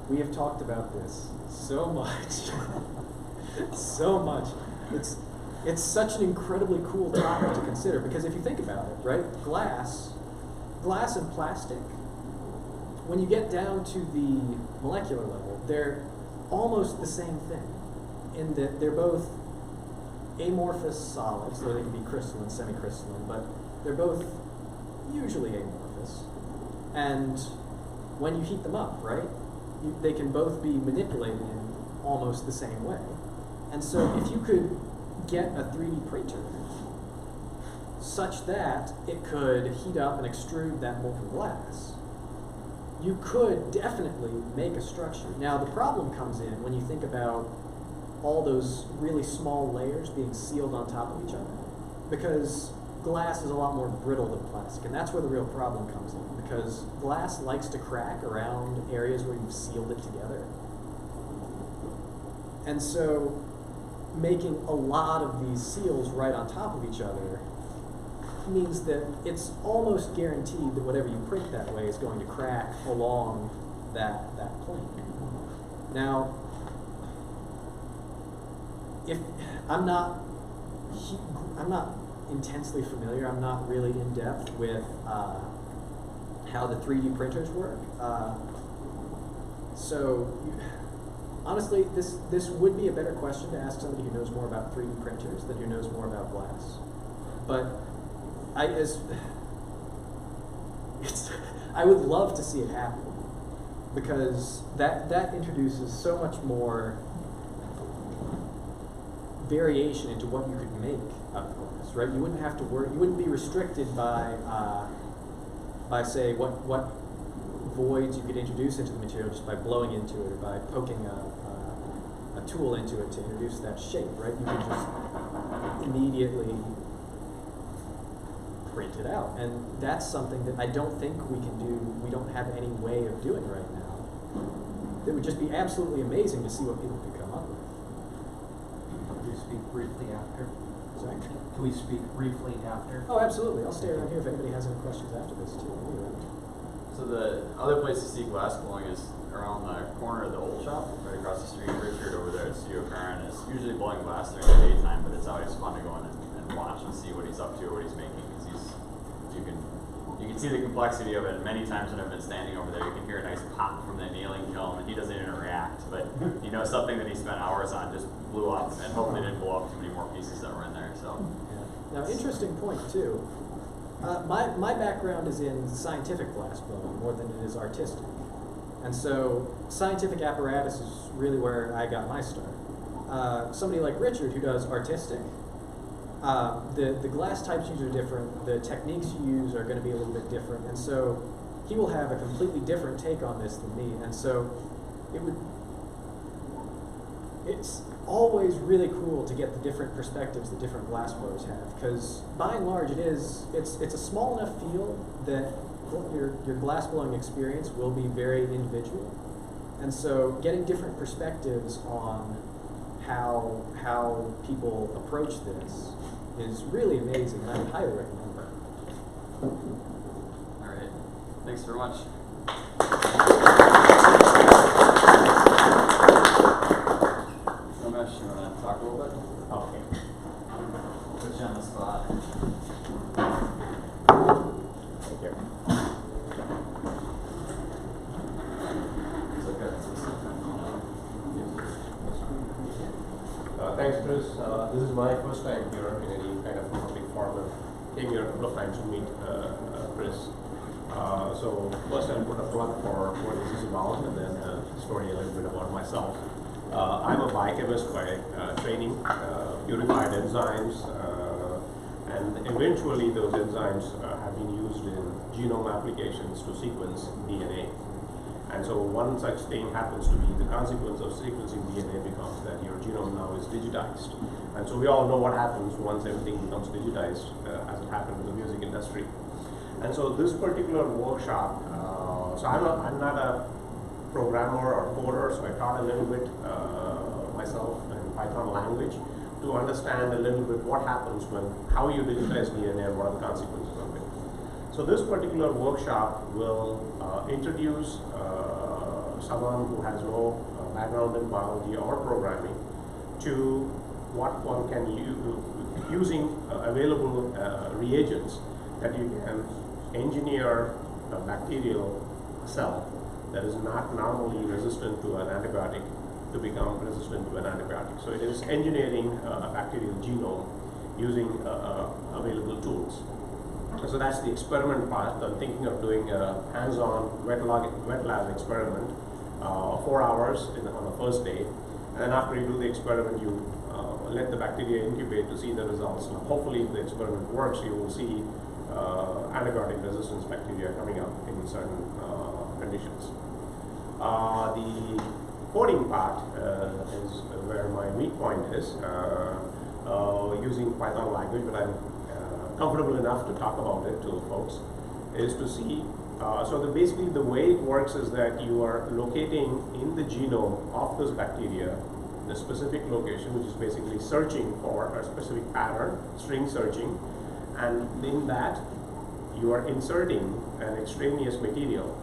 We have talked about this so much. So much. It's such an incredibly cool topic to consider, because if you think about it, right? Glass and plastic, when you get down to the molecular level, they're almost the same thing, in that they're both amorphous solids, so they can be crystalline, semi-crystalline, but they're both usually amorphous. And when you heat them up, right, they can both be manipulated in almost the same way. And so if you could get a 3D printer such that it could heat up and extrude that molten glass, you could definitely make a structure. Now the problem comes in when you think about all those really small layers being sealed on top of each other, because glass is a lot more brittle than plastic, and that's where the real problem comes in, because glass likes to crack around areas where you've sealed it together. And so making a lot of these seals right on top of each other means that it's almost guaranteed that whatever you print that way is going to crack along that plane. Now, if I'm not intensely familiar, I'm not really in depth with how the 3D printers work. Honestly, this would be a better question to ask somebody who knows more about 3D printers than who knows more about glass. But I would love to see it happen, because that introduces so much more variation into what you could make out of glass, right? You wouldn't have to worry. You wouldn't be restricted by say what voids you could introduce into the material just by blowing into it or by poking a tool into it to introduce that shape, right? You could just immediately print it out, and that's something that I don't think we can do. We don't have any way of doing right now. It would just be absolutely amazing to see what people could come up with. Can we speak briefly after? Sorry? Can we speak briefly after? Oh, absolutely. I'll stay around here if anybody has any questions after this too. So the other place to see glass blowing is around the corner of the old shop, right across the street. Richard over there at Studio Karen is usually blowing glass during the daytime, but it's always fun to go in and watch and see what he's up to or what he's making, because you can see the complexity of it. Many times when I've been standing over there, you can hear a nice pop from the annealing kiln, and he doesn't even react, but you know something that he spent hours on just blew up, and hopefully didn't blow up too many more pieces that were in there. So now, interesting point too. My background is in scientific glass blowing more than it is artistic. And so scientific apparatus is really where I got my start. Somebody like Richard, who does artistic, the glass types used are different, the techniques you use are going to be a little bit different, and so he will have a completely different take on this than me. And so it's always really cool to get the different perspectives that different glassblowers have, because by and large it's a small enough field that your glassblowing experience will be very individual, and so getting different perspectives on how people approach this is really amazing, and I would highly recommend it. All right, thanks very much. Ramesh, you want to talk a little bit? Okay. Put you on the spot. Thank you. It's okay. Thanks, Chris. This is my first time here in any kind of public forum. I came here a couple of times to meet Chris. So first I'll put a plug for what this is about, and then a story a little bit about myself. I'm a biochemist by training, purified enzymes, and eventually those enzymes have been used in genome applications to sequence DNA. And so one such thing happens to be the consequence of sequencing DNA becomes that your genome now is digitized. And so we all know what happens once everything becomes digitized, as it happened in the music industry. And so this particular workshop, so I'm not a programmer or coder, so I taught a little bit myself in Python language to understand a little bit what happens how you digitize DNA and what are the consequences of it. So this particular workshop will introduce someone who has no background in biology or programming to what one can use using available reagents that you can engineer a bacterial cell that is not normally resistant to an antibiotic to become resistant to an antibiotic. So it is engineering a bacterial genome using available tools. So that's the experiment part. I'm thinking of doing a hands-on wet lab experiment, 4 hours on the first day. And then after you do the experiment, you let the bacteria incubate to see the results. Now, hopefully, if the experiment works, you will see antibiotic resistance bacteria coming up in certain conditions. The coding part is where my weak point is, using Python language, but I'm comfortable enough to talk about it to folks, is to see. So basically the way it works is that you are locating in the genome of this bacteria the specific location, which is basically searching for a specific pattern, string searching, and in that you are inserting an extraneous material.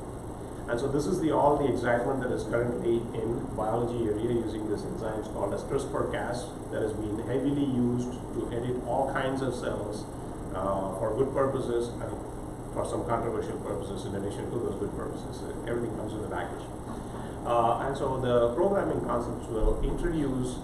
And so this is all the excitement that is currently in biology area using this enzyme called as CRISPR-Cas that has been heavily used to edit all kinds of cells for good purposes and for some controversial purposes in addition to those good purposes. Everything comes in the package. And so the programming concepts will introduce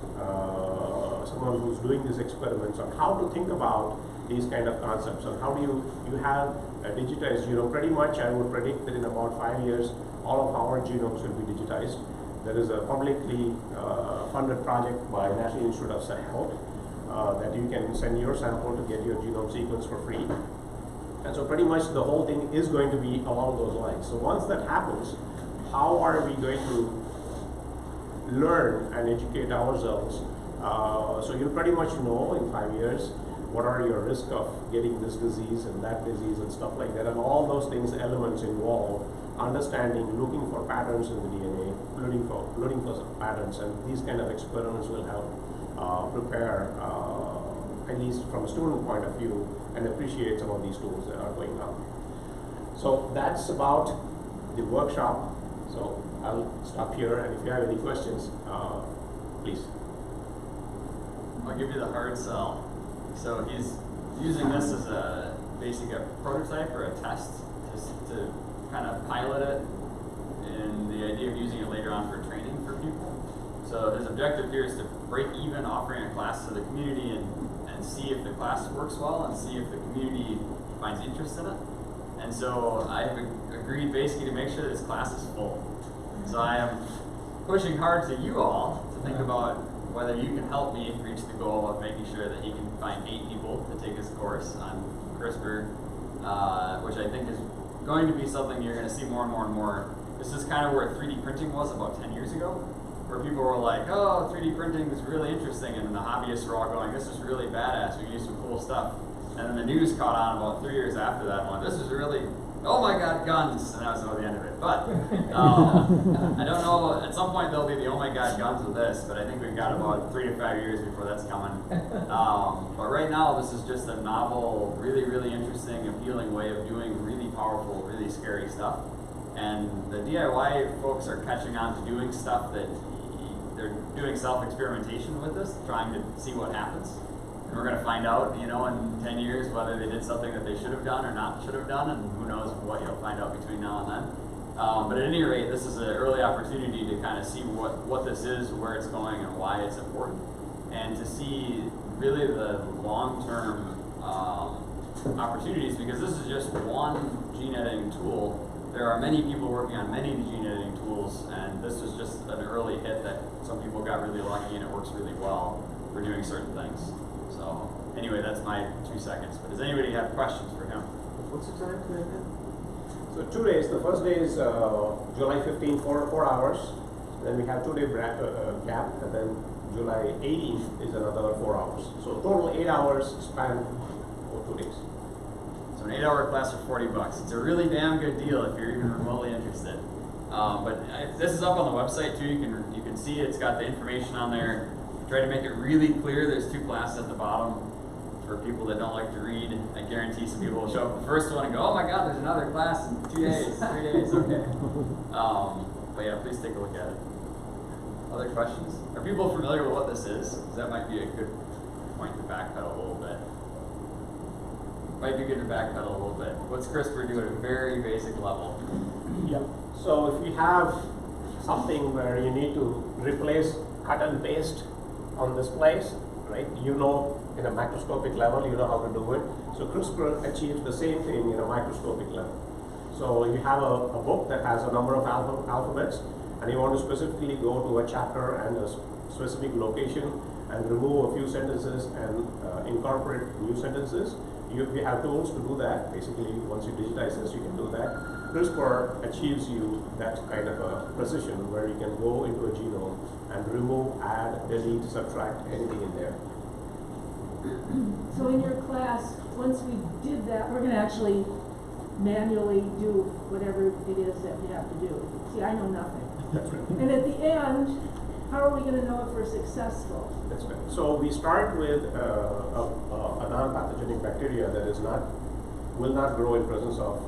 someone who's doing these experiments on how to think about these kind of concepts, and how do you have a digitized genome. Pretty much I would predict that in about 5 years all of our genomes will be digitized. There is a publicly funded project by National Institute of Cell Health that you can send your sample to get your genome sequenced for free. And so pretty much the whole thing is going to be along those lines. So once that happens, how are we going to learn and educate ourselves? So you'll pretty much know in 5 years what are your risk of getting this disease and that disease and stuff like that, and all those things, elements involved, understanding, looking for patterns in the DNA, looking for some patterns, and these kind of experiments will help prepare, at least from a student point of view, and appreciate some of these tools that are going on. So that's about the workshop. So I'll stop here, and if you have any questions, please. I'll give you the hard sell. So he's using this as a prototype or a test just to kind of pilot it, and the idea of using it later on for training for people. So his objective here is to break even offering a class to the community and see if the class works well and see if the community finds interest in it. And so I've agreed basically to make sure this class is full. So I am pushing hard to you all to think about whether you can help me reach the goal of making sure that he can find 8 people to take his course on CRISPR, which I think is going to be something you're going to see more and more and more this is kind of where 3D printing was about 10 years ago, where people were like, oh, 3D printing is really interesting, and then the hobbyists were all going, this is really badass, we can do some cool stuff. And then the news caught on about 3 years after that, and went, this is really, oh my god, guns, and that was about the end of it. But I don't know, at some point there'll be the oh my god guns with this, but I think we've got about 3 to 5 years before that's coming. But right now this is just a novel, really, really interesting, appealing way of doing really powerful, really scary stuff. And the DIY folks are catching on to doing stuff that they're doing self-experimentation with this, trying to see what happens. And we're going to find out, you know, in 10 years whether they did something that they should have done or not should have done, and who knows what you'll find out between now and then. But at any rate, this is an early opportunity to kind of see what this is, where it's going, and why it's important, and to see really the long-term opportunities, because this is just one gene editing tool. There are many people working on many gene editing tools, and this was just an early hit that some people got really lucky and it works really well for doing certain things. So anyway, that's my 2 seconds. But does anybody have questions for him? What's the time commitment? So 2 days. The first day is July 15, 4 hours. Then we have 2 day gap, and then July 18th is another 4 hours. So total 8 hours span for 2 days. So an 8-hour class for $40. It's a really damn good deal if you're even remotely interested. This is up on the website too. You can see it's got the information on there. Try to make it really clear. There's 2 classes at the bottom for people that don't like to read. I guarantee some people will show up the first one and go, oh my god, there's another class in 2 days, 3 days, okay. But yeah, please take a look at it. Other questions? Are people familiar with what this is? Because that might be a good point to backpedal a little bit. Might be good to backpedal a little bit. What's CRISPR do at a very basic level? Yeah. So if you have something where you need to replace cut and paste on this place, right? You know, in a microscopic level, you know how to do it. So CRISPR achieves the same thing in a microscopic level. So you have a book that has a number of alphabets, and you want to specifically go to a chapter and a specific location and remove a few sentences and incorporate new sentences. You have tools to do that. Basically, once you digitize this, you can do that. CRISPR achieves you that kind of a precision where you can go into a genome and remove, add, delete, subtract, anything in there. So in your class, once we did that, we're gonna actually manually do whatever it is that we have to do. See, I know nothing. That's right. And at the end, how are we gonna know if we're successful? That's right. So we start with a non-pathogenic bacteria that will not grow in presence of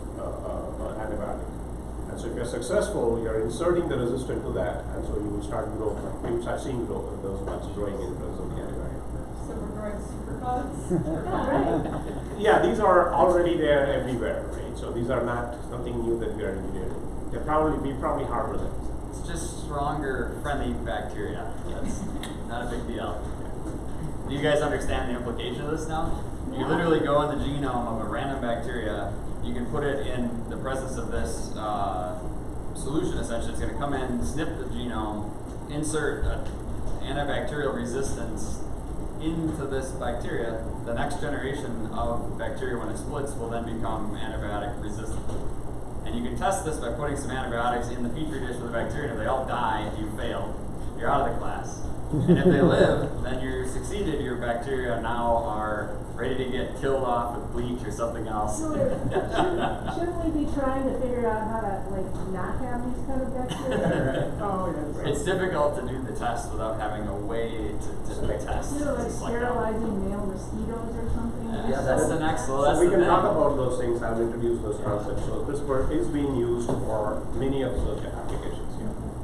antibiotic. And so if you're successful, you're inserting the resistant to that, and so you will start seeing growth of those bugs growing in presence of the antibiotic. So we're growing super bugs? Yeah, right. Yeah, these are already there everywhere, right? So these are not something new that we are engineering. We probably harbor them. It's just stronger, friendly bacteria. That's not a big deal. Do you guys understand the implication of this now? You literally go in the genome of a random bacteria. You can put it in the presence of this solution, essentially. It's going to come in, snip the genome, insert antibacterial resistance into this bacteria. The next generation of bacteria, when it splits, will then become antibiotic resistant. And you can test this by putting some antibiotics in the petri dish with the bacteria. And if they all die, if you fail, you're out of the class. And if they live, then you're succeeded. Your bacteria now are ready to get killed off with bleach or something else. So shouldn't we be trying to figure out how to not have these kind of bacteria? Oh, yes. It's difficult to do the test without having a way to test. You know, like sterilizing male mosquitoes or something? Yeah, that's the next level. So we can talk about those things. I'll introduce those concepts. So CRISPR is being used for many of such applications.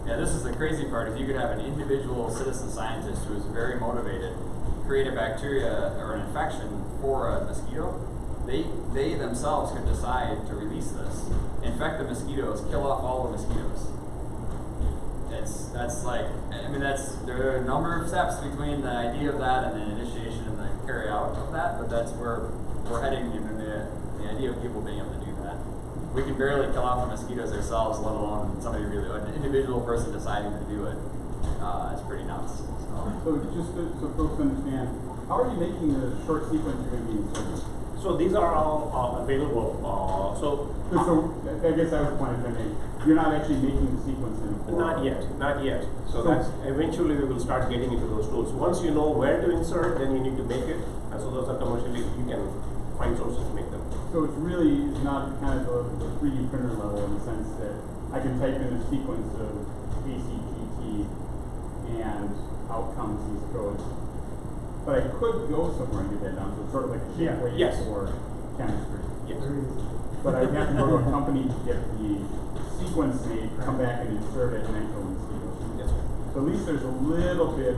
Yeah, this is the crazy part. If you could have an individual citizen scientist who is very motivated, create a bacteria or an infection for a mosquito, they themselves could decide to release this, infect the mosquitoes, kill off all the mosquitoes. There are a number of steps between the idea of that and the initiation and the carry out of that, but that's where we're heading into the idea of people being able to do that. We can barely kill off the mosquitoes ourselves, let alone an individual person deciding to do it. It's pretty nuts. So just so folks understand, how are you making the short sequence you're going to be inserting? So these are all available. So I guess I was pointing to me. you're not actually making the sequence anymore. Not yet. So that's, eventually we will start getting into those tools. Once you know where to insert, then you need to make it. And so those are commercially, you can find sources to make them. So it's really not kind of the 3D printer level in the sense that I can type in a sequence of ACGT and out comes these codes. But I could go somewhere and get that done, so it's sort of like a gateway Yes. for chemistry. Yes. But I have to go to a company to get the sequence made, come back and insert it, and then go and see it. Yes. So at least there's a little bit.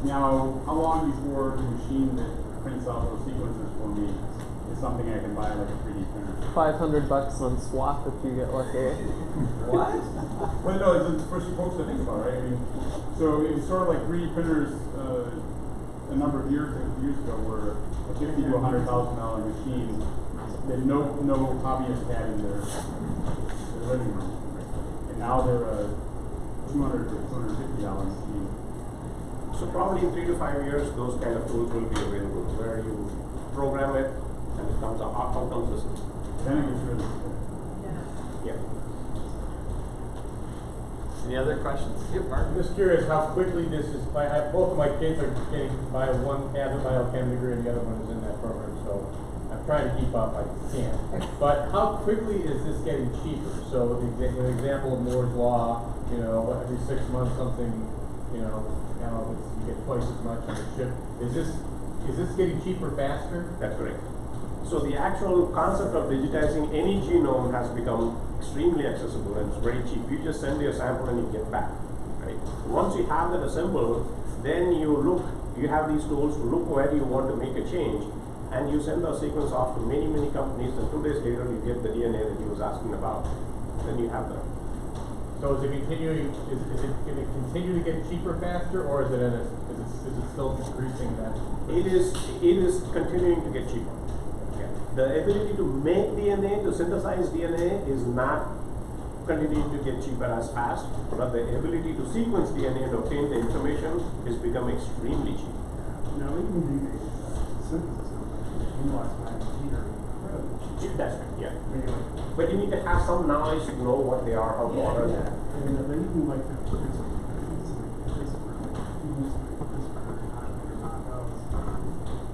Now, how long before the machine that prints out those sequences for me is something I can buy like a 3D printer? $500 on swap if you get lucky. What? Well, no, it's the first folks to think about, right? I mean, so it was sort of like 3D printers a number of years ago were a $50,000 to $100,000 machine that no hobbyist had in their living room, and now they're a $200 to $250 machine. So probably in 3 to 5 years, those kind of tools will be available where you program it and it comes out, how comes the system. Then it gets really good. Yeah. Any other questions? Yep, Mark. I'm just curious how quickly this is. Both of my kids are getting by. One has a biochem degree and the other one is in that program, so I'm trying to keep up. I can't. But how quickly is this getting cheaper? So an example of Moore's law, every 6 months something, now you get twice as much on the chip. Is this getting cheaper faster? That's correct. So the actual concept of digitizing any genome has become extremely accessible and it's very cheap. You just send your sample and you get back, right? Once you have that assembled, then you have these tools to look where you want to make a change, and you send the sequence off to many, many companies, and 2 days later you get the DNA that he was asking about. Then you have them. So is it continuing? Is it going to continue to get cheaper faster, or is it still decreasing that? It is continuing to get cheaper. The ability to make DNA, to synthesize DNA is not continuing to get cheaper as fast, but the ability to sequence DNA and obtain the information is becoming extremely cheap. Now, even the synthesis numbers, incredibly. That's right, yeah. But you need to have some knowledge to know what they are, how to order them. And they even like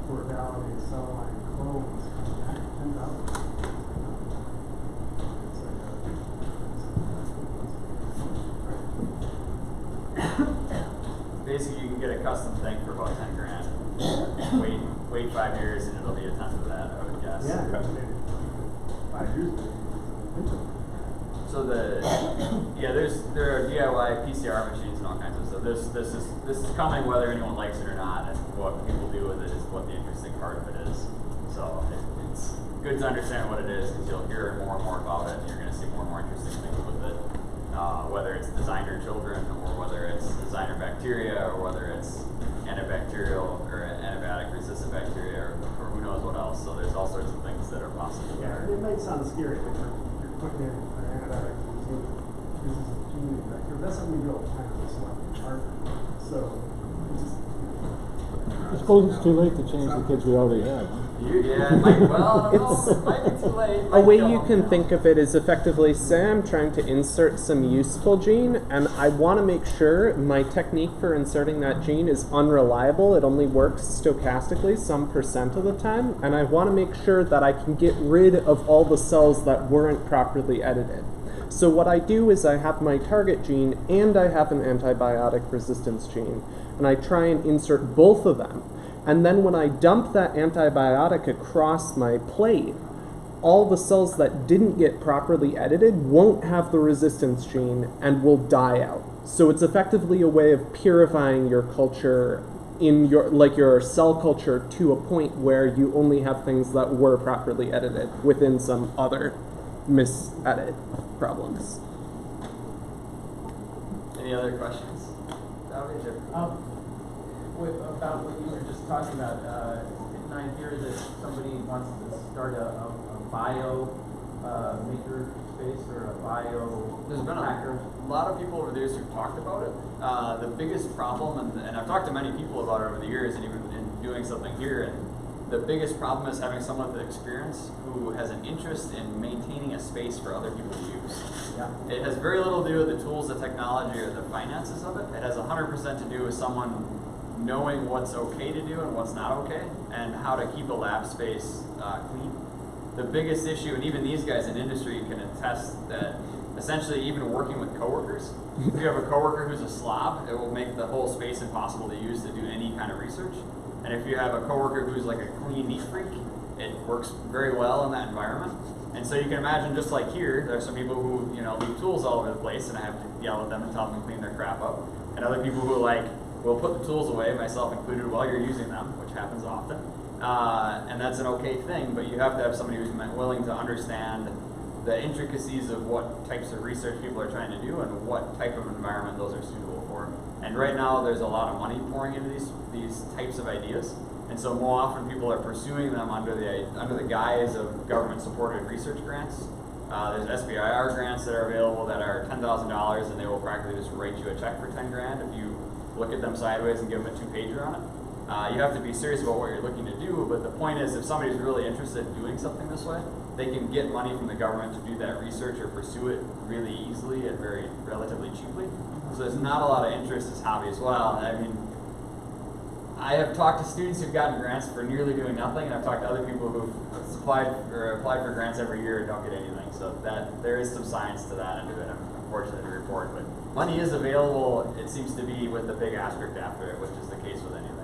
for validated cell line clones. Basically, you can get a custom thing for about 10 grand. Wait 5 years and it'll be a tenth of that, I would guess. Yeah, 5 years. So there are DIY PCR machines and all kinds of stuff. This is coming whether anyone likes it or not, and what people do with it is what the interesting part of it is. So it's good to understand what it is, because you'll hear more and more about it, and you're going to see more and more interesting things with it. Whether it's designer children, or whether it's designer bacteria, or whether it's antibacterial or antibiotic resistant bacteria, or who knows what else. So there's all sorts of things that are possible. Yeah, it might sound scary, but you're putting in an antibiotic resistant. This is a gene vector. That's something we do all the time in this lab. So it's just. I suppose it's too late to change the kids we already have. Yeah, it might, well, I don't know, it might be too late. A way you can think of it is effectively, say I'm trying to insert some useful gene, and I want to make sure my technique for inserting that gene is unreliable. It only works stochastically some % of the time, and I want to make sure that I can get rid of all the cells that weren't properly edited. So what I do is I have my target gene and I have an antibiotic resistance gene, and I try and insert both of them. And then when I dump that antibiotic across my plate, all the cells that didn't get properly edited won't have the resistance gene and will die out. So it's effectively a way of purifying your culture in your cell culture to a point where you only have things that were properly edited within some other misedit problems. Any other questions? About what you were just talking about, didn't I hear that somebody wants to start a bio maker space or a bio There's been hacker? a lot of people over the years who've talked about it. The biggest problem, and I've talked to many people about it over the years, and even in doing something here the biggest problem is having someone with experience who has an interest in maintaining a space for other people to use. Yeah. It has very little to do with the tools, the technology, or the finances of it. It has 100% to do with someone knowing what's okay to do and what's not okay, and how to keep a lab space clean. The biggest issue, and even these guys in industry can attest that essentially even working with coworkers, if you have a coworker who's a slob, it will make the whole space impossible to use to do any kind of research. And if you have a coworker who's like a clean, neat freak, it works very well in that environment. And so you can imagine, just like here, there are some people who, you know, leave tools all over the place, and I have to yell at them and tell them to clean their crap up. And other people who will put the tools away, myself included, while you're using them, which happens often. And that's an okay thing, but you have to have somebody who's willing to understand the intricacies of what types of research people are trying to do and what type of environment those are suitable for. And right now, there's a lot of money pouring into these types of ideas. And so more often people are pursuing them under the guise of government-supported research grants. There's SBIR grants that are available that are $10,000, and they will practically just write you a check for 10 grand if you look at them sideways and give them a 2-pager on it. You have to be serious about what you're looking to do, but the point is, if somebody's really interested in doing something this way, they can get money from the government to do that research or pursue it really easily and very relatively cheaply. So there's not a lot of interest as hobby as well. I mean, I have talked to students who've gotten grants for nearly doing nothing, and I've talked to other people who've applied for grants every year and don't get anything. So that there is some science to that end of it, I'm unfortunate to report. But money is available, it seems to be, with a big asterisk after it, which is the case with anything.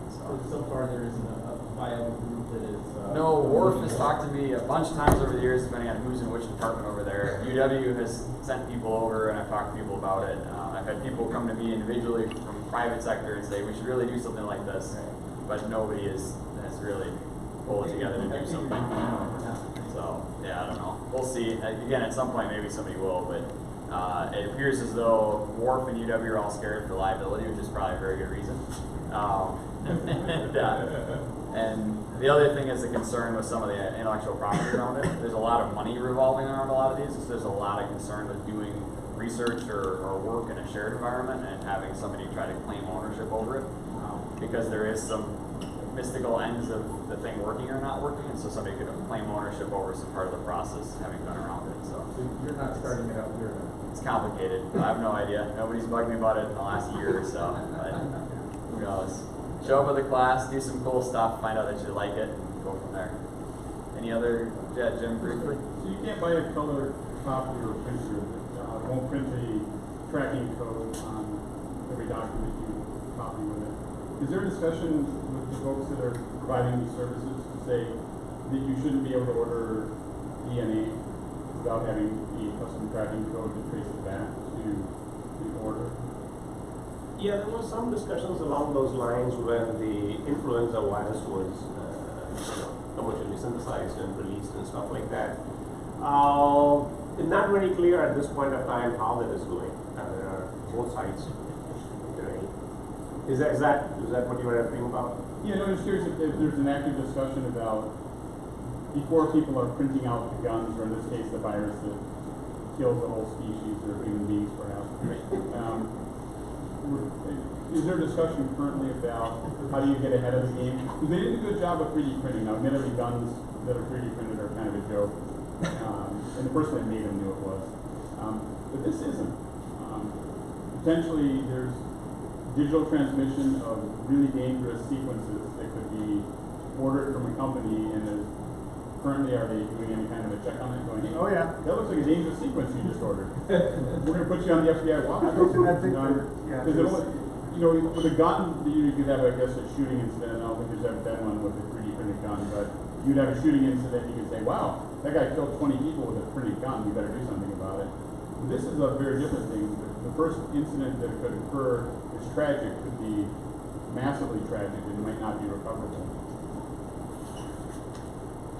So far there isn't a viable group that is... No, Worf has talked to me a bunch of times over the years, depending on who's in which department over there. UW has sent people over, and I've talked to people about it. I've had people come to me individually from private sector and say, we should really do something like this. But nobody has really pulled it together to do something. So, yeah, I don't know. We'll see. Again, at some point, maybe somebody will, but it appears as though Worf and UW are all scared for liability, which is probably a very good reason. And the other thing is the concern with some of the intellectual property around it. There's a lot of money revolving around a lot of these. So there's a lot of concern with doing research or work in a shared environment and having somebody try to claim ownership over it. Because there is some mystical ends of the thing working or not working, and so somebody could claim ownership over some part of the process having been around it. So you're not starting it up here then? It's complicated. I have no idea. Nobody's bugged me about it in the last year or so. But who knows? Show up at the class, do some cool stuff, find out that you like it, and go from there. Any other, Jim, briefly? So you can't buy a color copy or printer that won't print a tracking code on every document you copy with it. Is there a discussion with the folks that are providing these services to say that you shouldn't be able to order DNA without having a custom tracking code to trace it back to the order? Yeah, there were some discussions along those lines when the influenza virus was commercially synthesized and released and stuff like that. It's not very clear at this point of time how that is going. There are both sides. Is that what you were referring about? Yeah, no, I'm just curious if there's an active discussion about, before people are printing out the guns, or in this case the virus that kills the whole species or human beings perhaps. Is there a discussion currently about how do you get ahead of the game? Because they did a good job of 3D printing. Now, admittedly, guns that are 3D printed are kind of a joke. And the person that made them knew it was. But this isn't. Potentially, there's digital transmission of really dangerous sequences that could be ordered from a company, and currently are they doing any kind of a check on it? Going, oh yeah, that looks like a dangerous sequence you just ordered. We're going to put you on the FBI watch. With a gun, you could have, I guess, a shooting incident. I don't think there's ever been one with a 3D printed gun, but you'd have a shooting incident, you could say, wow, that guy killed 20 people with a printed gun, you better do something about it. This is a very different thing. The first incident that could occur is tragic, could be massively tragic, and might not be recoverable.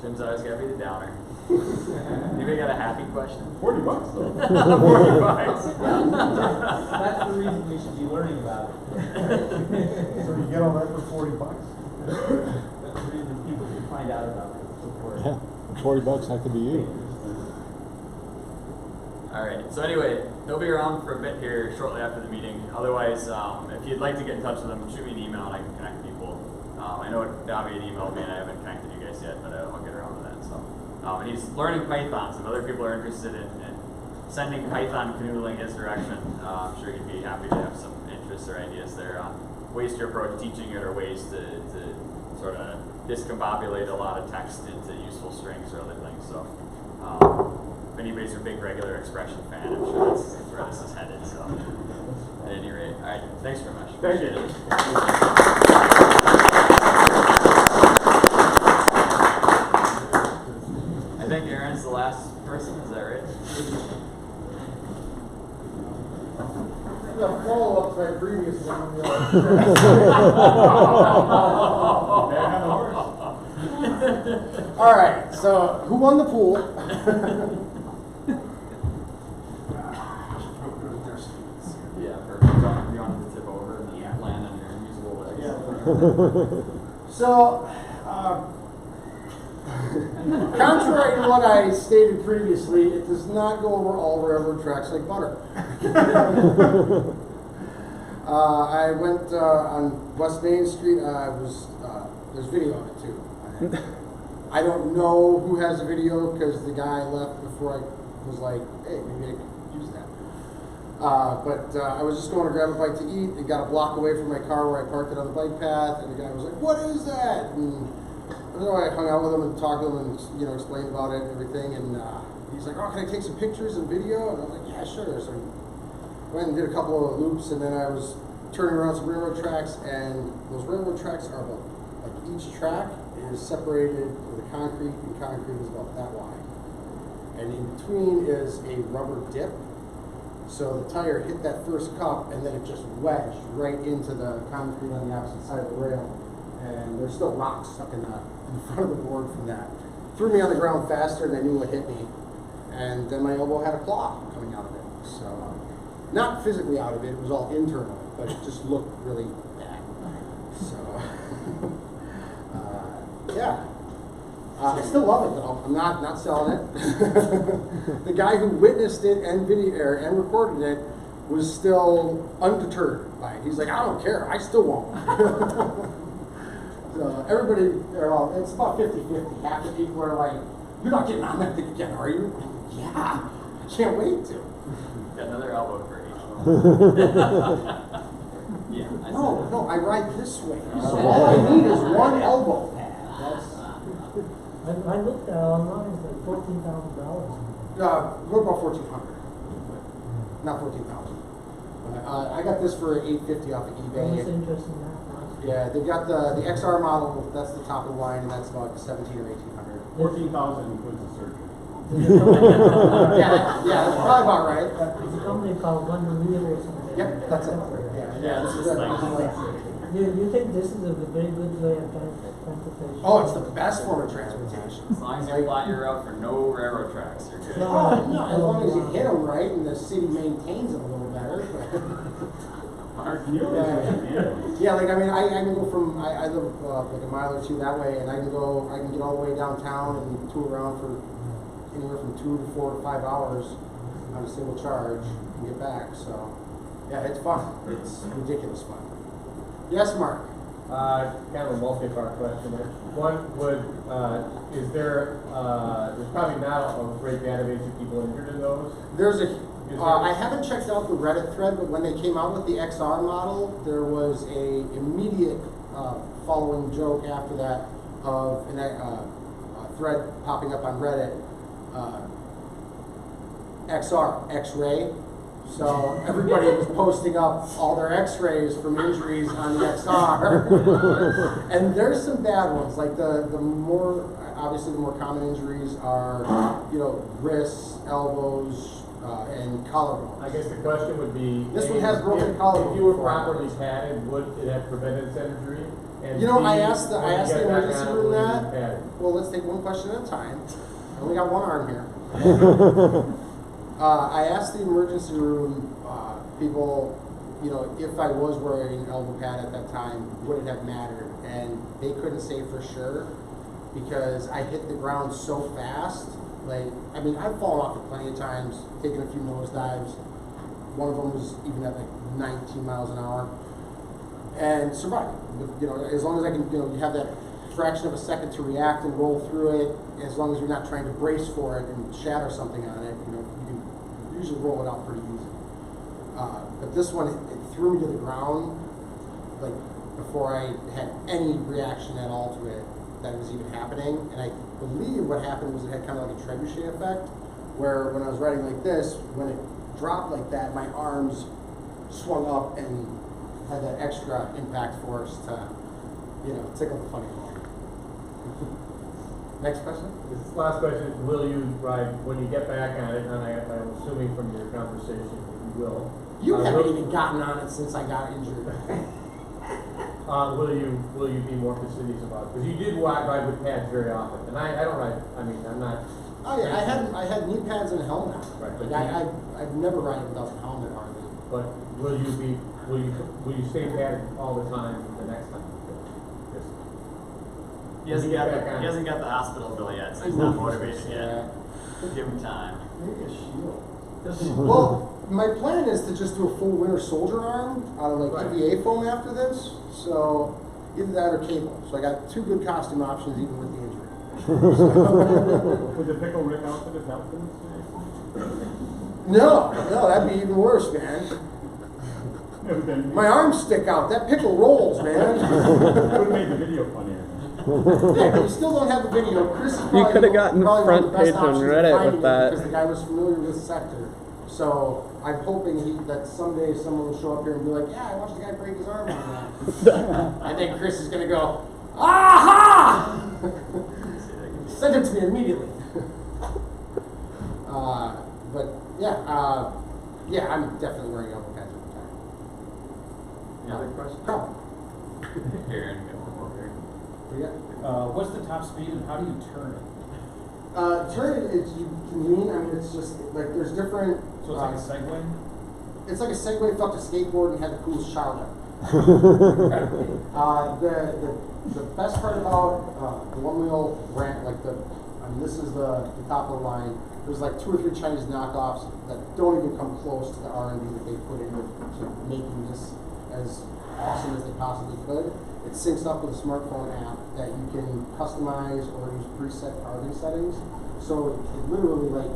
Jim's always got to be the downer. Anybody got a happy question? $40 though. $40. That's the reason we should be learning about it. So you get all that for $40? That's the reason people should find out about it. Yeah, for $40 that could be you. All right. So anyway, they'll be around for a bit here shortly after the meeting. Otherwise, if you'd like to get in touch with them, shoot me an email and I can connect people. I know Davi had emailed me and I haven't connected you place yet, but I'll get around to that. So, and he's learning Python, so if other people are interested in sending Python canoodling his direction, I'm sure he'd be happy to have some interests or ideas there on ways to approach teaching it or ways to sort of discombobulate a lot of text into useful strings or other things. So, if anybody's a big regular expression fan, I'm sure that's where this is headed. So, at any rate, all right, thanks very much. Appreciate it. I think Aaron's the last person, is that right? A follow-up to my previous one. All right, so who won the pool? Yeah, perfect. You want to tip over and then land on your usable legs. So, contrary to what I stated previously, it does not go over all railroad tracks like butter. I went on West Main Street. There's video of it too. I don't know who has the video because the guy left before I was like, hey, maybe I could use that. But I was just going to grab a bite to eat. It got a block away from my car where I parked it on the bike path, and the guy was like, what is that? And I hung out with him and talked to him and explained about it and everything. And he's like, oh, can I take some pictures and video? And I was like, yeah, sure. So I went and did a couple of loops, and then I was turning around some railroad tracks, and those railroad tracks are about, like, each track is separated with a concrete, and concrete is about that wide. And in between is a rubber dip. So the tire hit that first cup, and then it just wedged right into the concrete on the opposite side of the rail. And there's still rocks stuck in front of the board from that. Threw me on the ground faster than I knew it hit me. And then my elbow had a claw coming out of it. So, not physically out of it, it was all internal, but it just looked really bad. So, yeah. I still love it though. I'm not selling it. The guy who witnessed it and and recorded it was still undeterred by it. He's like, I don't care, I still won't. So everybody, it's about 50-50. Half the people are like, you're not getting on that thing again, are you? Yeah, I can't wait to. Got another elbow for each one. Yeah. No, I ride this way. So all I need is one elbow pad. I looked online, it's like $14,000. What about 1,400? Not 14,000. I got this for $850 off of eBay. That's interesting. Yeah, they've got the XR model. That's the top of the line, and that's about 1,700 or 1,800. 14,000 includes the surgery. yeah, that's probably about right. It's a company called Wonder Wheel or something. Yep, that's it. Yeah, this is it. You think this is a very good way of transportation? Oh, it's the best form of transportation. As long as you plot your route for no railroad tracks, you're good. No, as long as you hit them right and the city maintains them a little better. Yeah, like I mean, I can go from I live like a mile or two that way, and I can get all the way downtown and tour around for anywhere from 2 to 4 to 5 hours on a single charge and get back. So yeah, it's fun. It's ridiculous fun. Yes, Mark. Kind of a multi-part question. One would, there's probably not a great database of people injured in those. I haven't checked out the Reddit thread, but when they came out with the XR model, there was a immediate following joke after that of a thread popping up on Reddit. XR, X-ray. So everybody was posting up all their X-rays from injuries on the XR. And there's some bad ones, like the more common injuries are, wrists, elbows, and collarbones. I guess the question would be, this one has broken collarbones. If you were properly padded, would it have prevented said injury? And I asked the emergency room that. Well, let's take one question at a time. I only got one arm here. I asked the emergency room people, if I was wearing an elbow pad at that time, would it have mattered? And they couldn't say for sure because I hit the ground so fast. I've fallen off it plenty of times, taken a few nosedives. One of them was even at like 19 miles an hour, and survived. But, as long as I can, you have that fraction of a second to react and roll through it, as long as you're not trying to brace for it and shatter something on it. You know, you can usually roll it out pretty easy. But this one, it threw me to the ground, like before I had any reaction at all to it that was even happening. And I believe what happened was it had kind of like a trebuchet effect, where when I was riding like this, when it dropped like that, my arms swung up and had that extra impact force to, you know, tickle the funny bone. Next question? This last question, will you ride, when you get back on it, and I'm assuming from your conversation that you will. You haven't even gotten on it since I got injured. Will you be more fastidious about it? Because you did ride with pads very often, and I don't ride, I mean, I'm not. Oh yeah, I had knee pads and a helmet. Right. Like I've never ridden without a helmet hardly. But will you stay padded all the time the next time? He hasn't got the hospital bill yet, so he's not motivated yet. Give him time. Make a shield. Well, my plan is to just do a full winter soldier arm out of like EVA foam after this. So either that or cable. So I got two good costume options even with the injury. Would the pickle Rick outfit have helped him? No, that'd be even worse, man. My arms stick out. That pickle rolls, man. Would have made the video funnier. Yeah, but you still don't have the video. Chris is You could have gotten probably front one of the best page on options Reddit of finding with that. because the guy was familiar with Sector. So I'm hoping that someday someone will show up here and be like, yeah, I watched the guy break his arm on that. I think Chris is going to go, aha! Send it to me immediately. But yeah, I'm definitely wearing elbow pads all the time. Any other questions? Aaron, get one more here. What's the top speed and how do you turn it? Turn it, you can lean. I mean, it's just like there's different. So it's like a Segway? It's like a Segway fucked a skateboard and had the coolest child ever. The best part about the one-wheel ramp, this is the top of the line. There's like 2 or 3 Chinese knockoffs that don't even come close to the R&D that they put into making this as awesome as they possibly could. It syncs up with a smartphone app that you can customize or use preset carving settings. So it literally like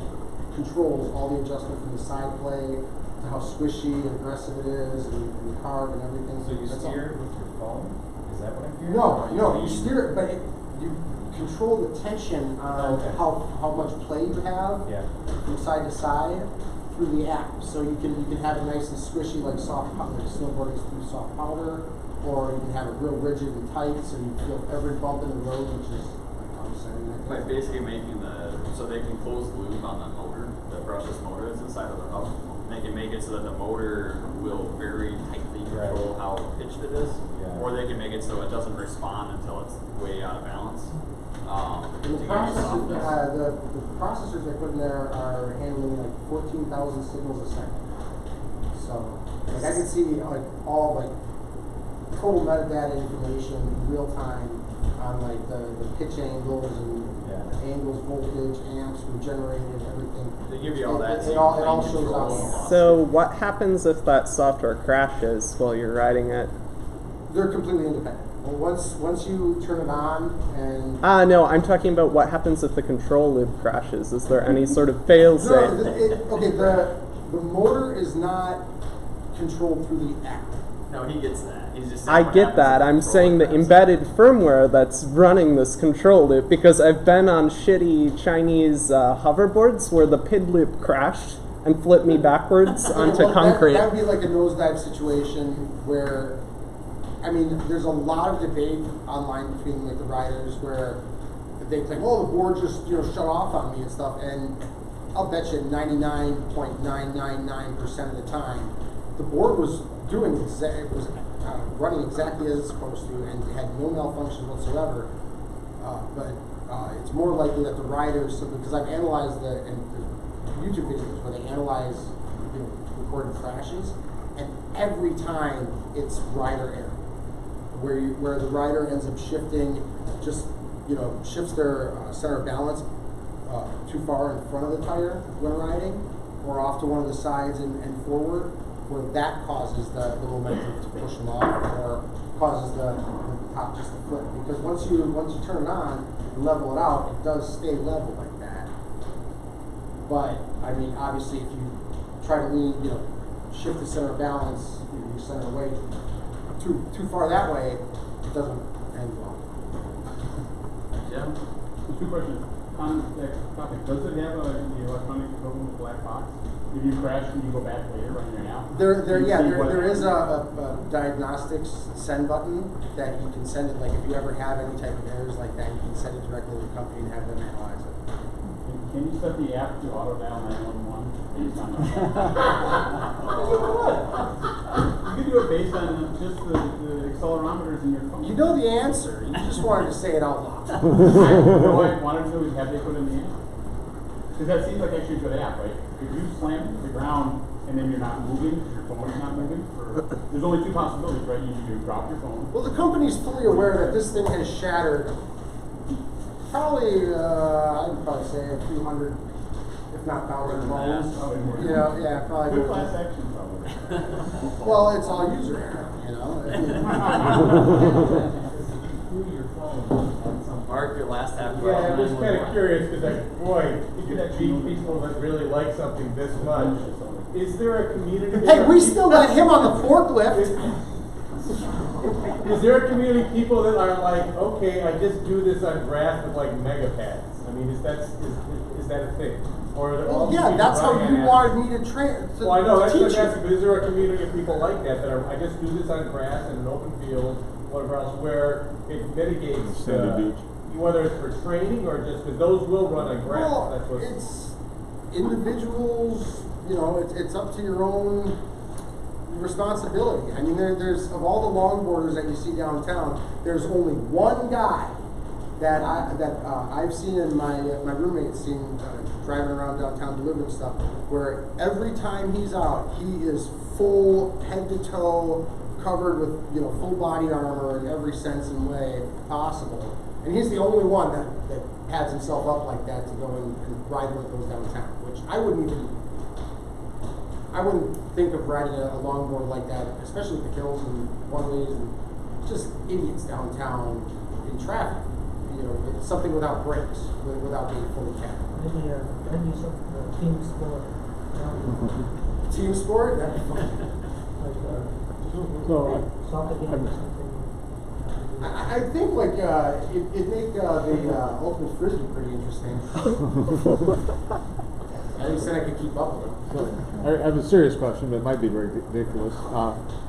controls all the adjustment from the side play to how squishy and aggressive it is and carve and everything. So you steer with your phone? Is that what I'm hearing? No, you steer it, but you control the tension on how much play you have from side to side through the app. So you can have it nice and squishy like soft powder, like snowboarding through soft powder, or you can have it real rigid and tight so you feel every bump in the road, which is like I'm saying. By basically making so they can close the loop on the motor, the brushless motor that's inside of the hub. They can make it so that the motor will very tightly control how pitched it is, or they can make it so it doesn't respond until it's way out of balance. The processors they put in there are handling like 14,000 signals a second. So like I can see like all like total metadata information in real time on like the pitch angles and angles, voltage, amps, regenerated, everything. They give you all that. It all shows up. So what happens if that software crashes while you're riding it? They're completely independent. Well, once you turn it on and no, I'm talking about what happens if the control loop crashes. Is there any sort of fail-safe? The motor is not controlled through the app. No, he gets that. He's just I get that. I'm saying the embedded firmware that's running this control loop, because I've been on shitty Chinese hoverboards where the PID loop crashed and flipped me backwards onto concrete. That would be like a nosedive situation where, I mean, there's a lot of debate online between like the riders where they claim, oh, the board just shut off on me and stuff, and I'll bet you 99.999% of the time the board was doing running exactly as it's supposed to and had no malfunction whatsoever. But it's more likely that the riders, because I've analyzed and there's YouTube videos where they analyze recorded crashes, and every time it's rider error, where the rider ends up shifting, shifts their center of balance too far in front of the tire when riding, or off to one of the sides and forward. where that causes the momentum to push them off, or causes the top just to flip. Because once you turn it on and level it out, it does stay level like that. But I mean, obviously, if you try to lean, shift the center of balance, you center away too far that way, it doesn't end well. Jim? Two questions. On that topic, does it have the electronic equivalent of black box? If you crash, can you go back later on your app? There is a diagnostics send button that you can send it. Like if you ever have any type of errors like that, you can send it directly to the company and have them analyze it. Can you set the app to auto dial 911 based on You can do it based on just the accelerometers in your phone. You know the answer. You just wanted to say it out loud. I wanted to have they put in the app. Because that seems like actually a good app, right? If you slam it to the ground and then you're not moving, your phone is not moving, there's only two possibilities, right? You either drop your phone. Well, the company's fully aware that this thing has shattered probably, I'd probably say a few hundred, if not thousand phones. Probably. Good class action, probably. Well, it's all user error, Mark, your last half. Yeah, I'm just kind of curious because, boy, you get people that really like something this much. Is there a community? Hey, we still let him on the forklift. Is there a community of people that are like, okay, I just do this on grass with like mega pads? I mean, is that a thing? Or are there all that's how you wanted me to train. Well, I know that's what I'm asking, but is there a community of people like that are I just do this on grass in an open field, whatever else, where it mitigates whether it's for training or just because those will run on grass. Well, that's what it's individuals. It's up to your own responsibility. I mean, there's of all the longboarders that you see downtown, there's only one guy that I've seen and my roommate's seen driving around downtown delivering stuff, where every time he's out, he is full head to toe, covered with full body armor in every sense and way possible. And he's the only one that pads himself up like that to go and ride when it goes downtown, which I wouldn't think of riding a longboard like that, especially with the hills and one-ways and just idiots downtown in traffic. It's something without brakes, without being fully capped. Maybe some team sport. Team sport? That'd be fun. Soccer game or something. I think it'd make the ultimate frisbee pretty interesting. I just said I could keep up with it. So, I have a serious question, but it might be very ridiculous.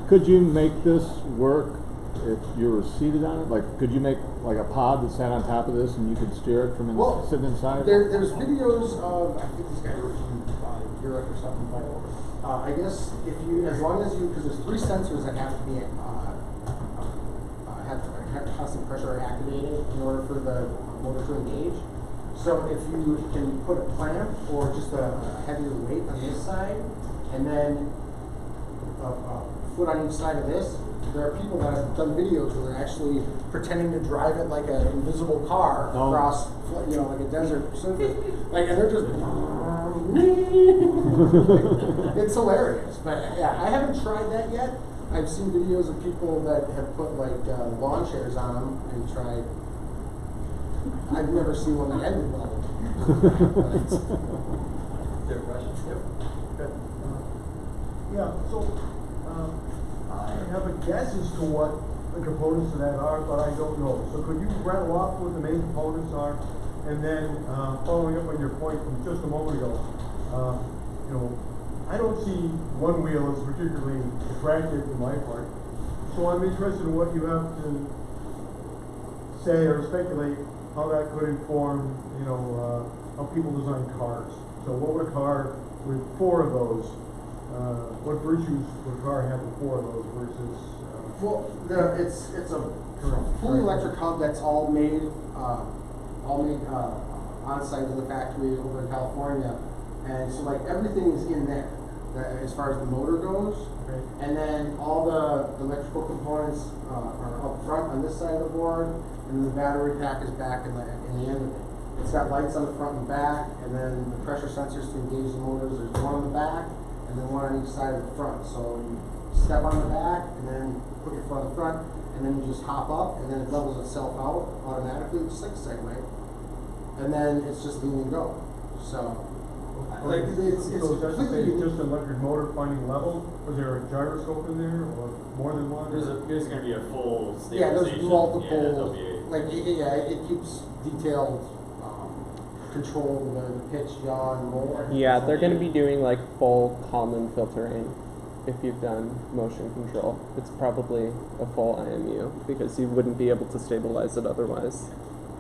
Could you make this work if you were seated on it? Like, could you make like a pod that sat on top of this and you could steer it from sitting inside? There's videos of, I think this guy was from Europe or something, but I guess as long as because there's 3 sensors that have to be have constant pressure activated in order for the motor to engage. So if you can put a clamp or just a heavier weight on this side, and then a foot on each side of this, there are people that have done videos where they're actually pretending to drive it like an invisible car across, like a desert surface, and they're just. It's hilarious, but yeah, I haven't tried that yet. I've seen videos of people that have put lawn chairs on them and tried. I've never seen one that ended well. Yeah, so I have a guess as to what the components of that are, but I don't know. So could you rattle off what the main components are? And then following up on your point from just a moment ago, I don't see one wheel as particularly attractive to my part. So I'm interested in what you have to say or speculate how that could inform, how people design cars. So what would a car with 4 of those, what virtues would a car have with 4 of those versus? It's a fully electric hub that's all made on site in the factory over in California, and so everything is in there as far as the motor goes. Okay. And then all the electrical components are up front on this side of the board, and the battery pack is back in the end of it. It's got lights on the front and back, and then the pressure sensors to engage the motors. There's one on the back, and and then one on each side of the front. So you step on the back, and then put your foot on the front, and then you just hop up, and then it levels itself out automatically, just like a Segway. And then it's just lean and go. So, like, it's So that's completely just an electric motor finding level? Was there a gyroscope in there, or more than one? There's going to be a full yeah, stabilization. there's multiple, Yeah, there'll be it keeps detailed control, the pitch, yaw, and roll. Yeah, they're going to be doing like full Kalman filtering. If you've done motion control, it's probably a full IMU because you wouldn't be able to stabilize it otherwise.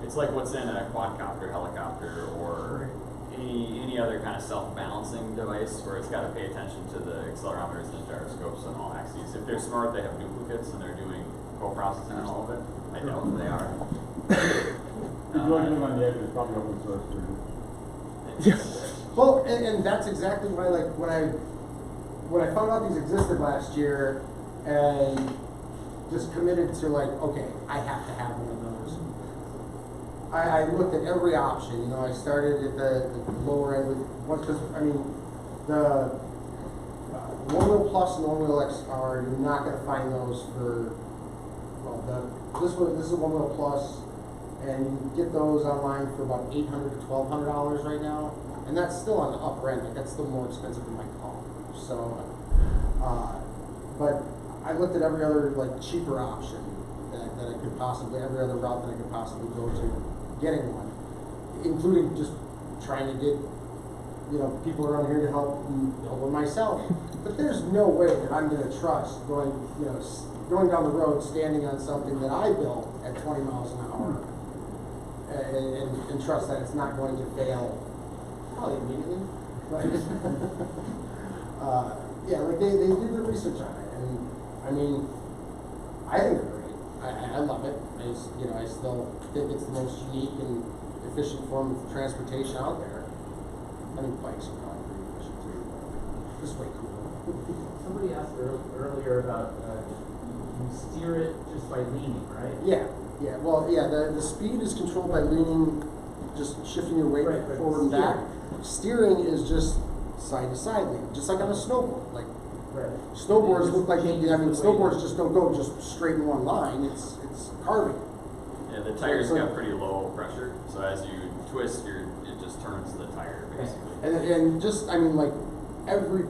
It's like what's in a quadcopter, helicopter, or any other kind of self-balancing device where it's got to pay attention to the accelerometers and gyroscopes and all axes. If they're smart, they have duplicates and they're doing co-processing and all of it. I doubt they are. If you want to on the edge, it's probably open source for you. Well, and that's exactly why, like, when I found out these existed last year and just committed to, like, okay, I have to have one of those. I looked at every option. You know, I started at the lower end with one, because I mean, the One Wheel Plus and the One Wheel XR, you're not going to find those for, well, this is a One Wheel Plus, and you can get those online for about $800 to $1,200 right now, and that's still on the upper end. Like, that's still more expensive than my car. So, but I looked at every other, like, cheaper option that I could possibly, every other route that I could possibly go to getting one, including just trying to get, you know, people around here to help build one myself. But there's no way that I'm going to trust going down the road, standing on something that I built at 20 miles an hour, and trust that it's not going to fail probably immediately. But, yeah, like they did the research on it, and I mean, I think they're great. I love it. I still think it's the most unique and efficient form of transportation out there. I mean, bikes are probably pretty efficient too, but this way cool. Somebody asked earlier about you steer it just by leaning, right? Yeah. Well, yeah. The speed is controlled by leaning, just shifting your weight forward and back. Steering is just side to side leaning, just like on a snowboard. Like snowboards look like snowboards just don't go just straight in one line. It's carving. Yeah, the tires got pretty low pressure, so as you twist, it just turns the tire basically. And just, I mean, like every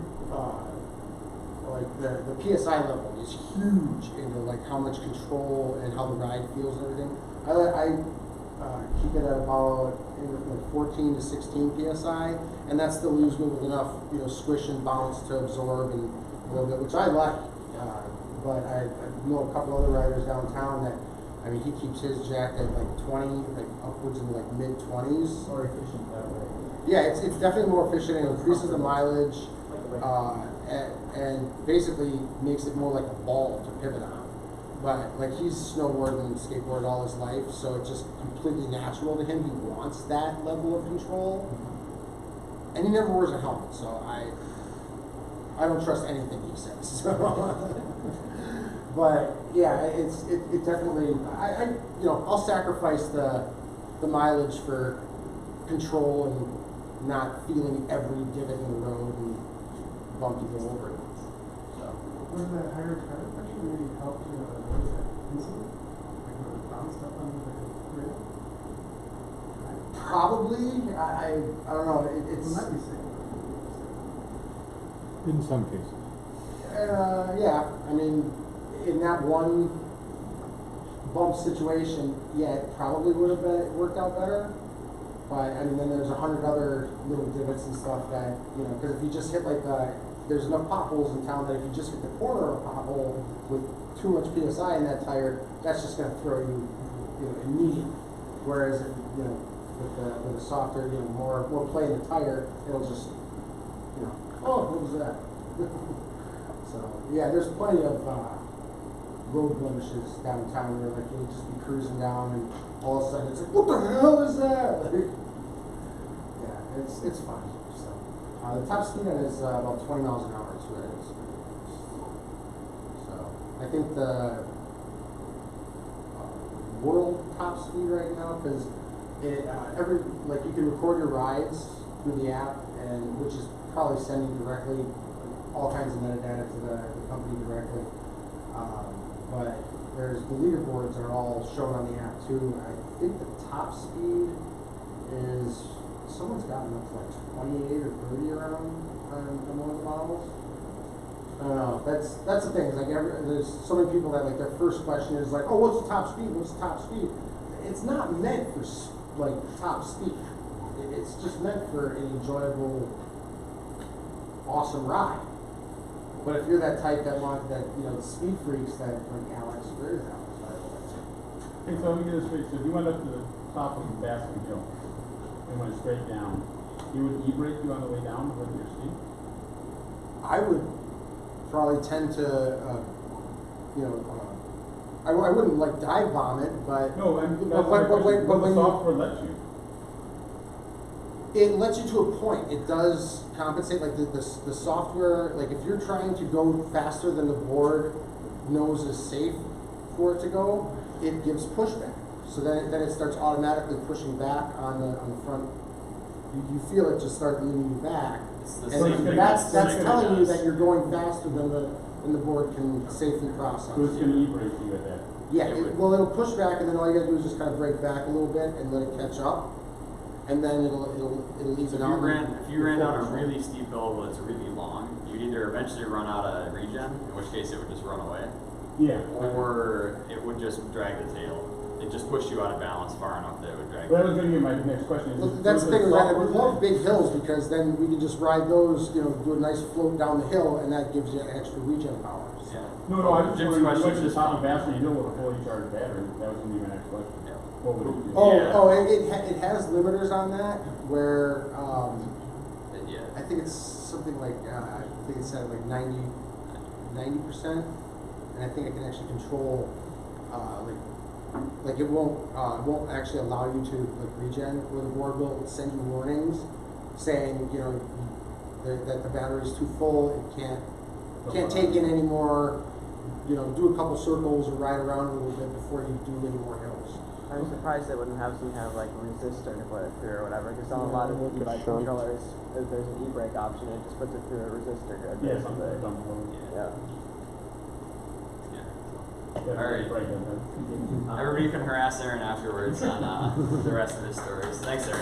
like the PSI level is huge into like how much control and how the ride feels and everything. I keep it at about like 14 to 16 PSI, and that still leaves me with enough, squish and bounce to absorb and a little bit, which I like. But I know a couple other riders downtown that, I mean, he keeps his jack at like 20, like upwards in like mid 20s. More efficient that way. Yeah, it's definitely more efficient. It increases the mileage, and basically makes it more like a ball to pivot on. But like he's snowboarded and skateboarded all his life, so it's just completely natural to him. He wants that level of control, and he never wears a helmet, so I don't trust anything he says. But yeah, it definitely I'll sacrifice the mileage for control and not feeling every divot in the road and bumpy go over it. So. Would that higher tire pressure maybe help you insulate? Like would it bounce up on the rail? Probably. I don't know. It might be safe. In some cases. Yeah. I mean, in that one bump situation, yeah, it probably would have worked out better. But I mean, then there's 100 other little divots and stuff that, because if you just hit like there's enough potholes in town that if you just hit the corner of a pothole with too much PSI in that tire, that's just going to throw you, immediately. Whereas if, with a softer, more play in the tire, it'll just, oh, what was that? So yeah, there's plenty of road blemishes downtown where like you'll just be cruising down and all of a sudden it's like, what the hell is that? Like, yeah, it's fun. So the top speed on it is about 20 miles an hour. Is what it is. So I think the world top speed right now, because you can record your rides through the app, and which is probably sending directly all kinds of metadata to the company directly. But there's the leaderboards are all shown on the app too. I think the top speed is, someone's gotten up to like 28 or 30 around on one of the models. I don't know. That's the thing. Is like there's so many people that like their first question is like, oh, what's the top speed? What's the top speed? It's not meant for like top speed. It's just meant for an enjoyable, awesome ride. But if you're that type that speed freaks that like Alex, where is Alex? Okay, so let me get this straight. So if you went up to the top of the basket hill and went straight down, you would e-brake you on the way down with your speed? I would probably tend to, I wouldn't like dive bomb it, but no, but when the software lets you. It lets you to a point. It does compensate, like the software. Like if you're trying to go faster than the board knows is safe for it to go, it gives pushback. So then it starts automatically pushing back on the front. You feel it just start leaning you back, and that's telling you that you're going faster than the board can safely process. So it's going to e-brake you at that. Yeah, it'll push back, and then all you gotta do is just kind of brake back a little bit and let it catch up, and then it'll leave it out. If you ran down a really steep hill that's really long, you'd either eventually run out of regen, in which case it would just run away. Yeah. Or it would just drag the tail. It just pushed you out of balance far enough that it would drag. Well, that was going to be my next question. Well, that's the thing, I love big hills because then we can just ride those, do a nice float down the hill, and that gives you extra regen power. Yeah. No, I just wanted to just top of basket hill with a fully charged battery. That was going to be my next question. Yeah. What would it do? It has limiters on that where I think it's something like I think it's at like 90%, and I think I can actually control like it won't actually allow you to like regen, where the board will send you warnings saying that the battery is too full, it can't take in any more, do a couple circles or ride around a little bit before you do any more hills. I'm surprised they wouldn't have some kind of like resistor to put it through or whatever, because on a lot of e-bike controllers, if there's an e-brake option, it just puts it through a resistor grid. Yeah, something. Yeah. Alright. Everybody can harass Aaron afterwards on the rest of his stories. Thanks, Aaron.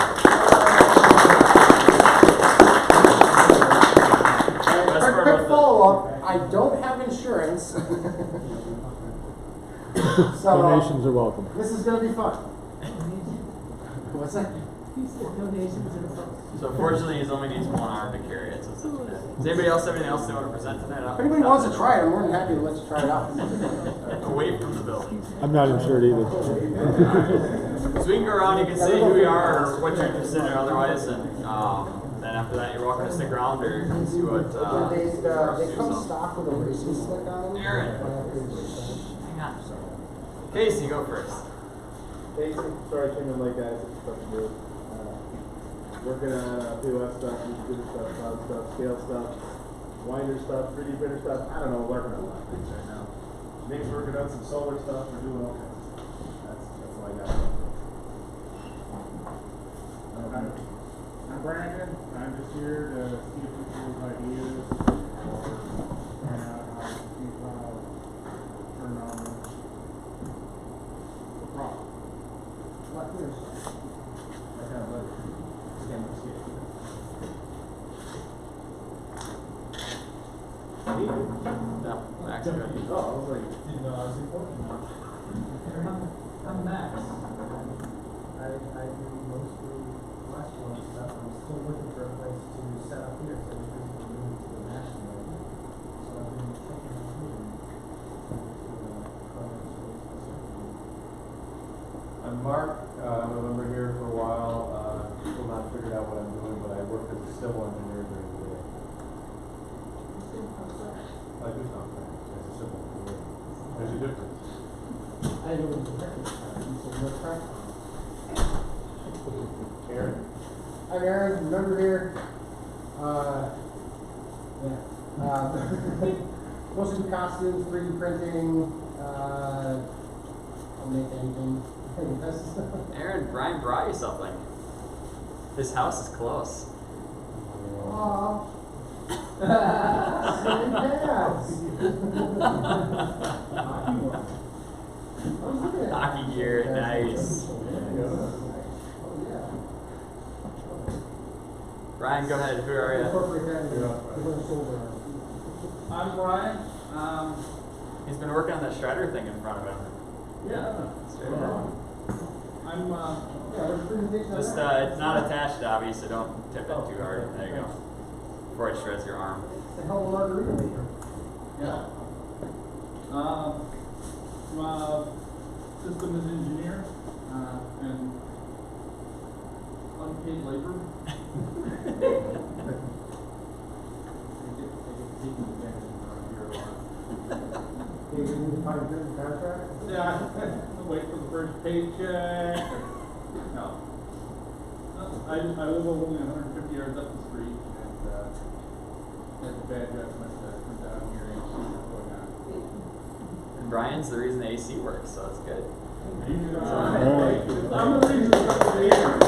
Quick follow-up, I don't have insurance. So, donations are welcome. This is going to be fun. What's that? So fortunately, he only needs one arm to carry it. So it's such a bit. Does anybody else have anything else they want to present tonight? If anybody wants to try it, I'm more than happy to let you try it out. Away from the building. I'm not insured either. So we can go around. You can say who you are or what you're interested in or otherwise, and then after that, you're welcome to stick around or see what. They come stock with a racing slick on them. Aaron, hang on. Casey, go first. Hey, sorry, came in late, guys. It's stuff to do. Working on POS stuff, computer stuff, cloud stuff, scale stuff, winder stuff, 3D printer stuff. I don't know, working on a lot of things right now. Nate's working on some solar stuff. We're doing all kinds of stuff. That's all I got. I'm Brandon. I'm just here to see if we can have ideas or find out how to keep turn on the problem. Like this. I kind of like it. Again, let's see it. No, Max, go ahead. Oh, I was like, didn't know I was important. I'm Max. I do mostly Westworld stuff. I'm still looking for a place to set up here, so we can move to the national level. So I've been checking out here I'm Mark. I'm a member here for a while. Still not figured out what I'm doing, but I work as a civil engineer during the day. I do contract as a civil engineer. There's a difference. I live in the record so no practice. Aaron. I'm Aaron, member here. Mostly do costumes, 3D printing. I'll make anything. Aaron, Brian brought you something. His house is close. Aww. Hockey gear, nice. Ryan, go ahead. Who are you? I'm Brian. He's been working on that shredder thing in front of him. Yeah. Straight ahead. I'm Just it's not attached, obviously, so don't tip it too hard. There you go. Before it shreds your arm. It's a hell of a margarita maker. Yeah. I'm a systems engineer and unpaid labor. I get taken advantage of around here a lot. You need to find a good contract? Yeah, wait for the first paycheck. No. I live only 150 yards up the street, and had the bad judgment to come down here and see what's going on. And Brian's the reason the AC works, so it's good. I'm the reason it's up in the air.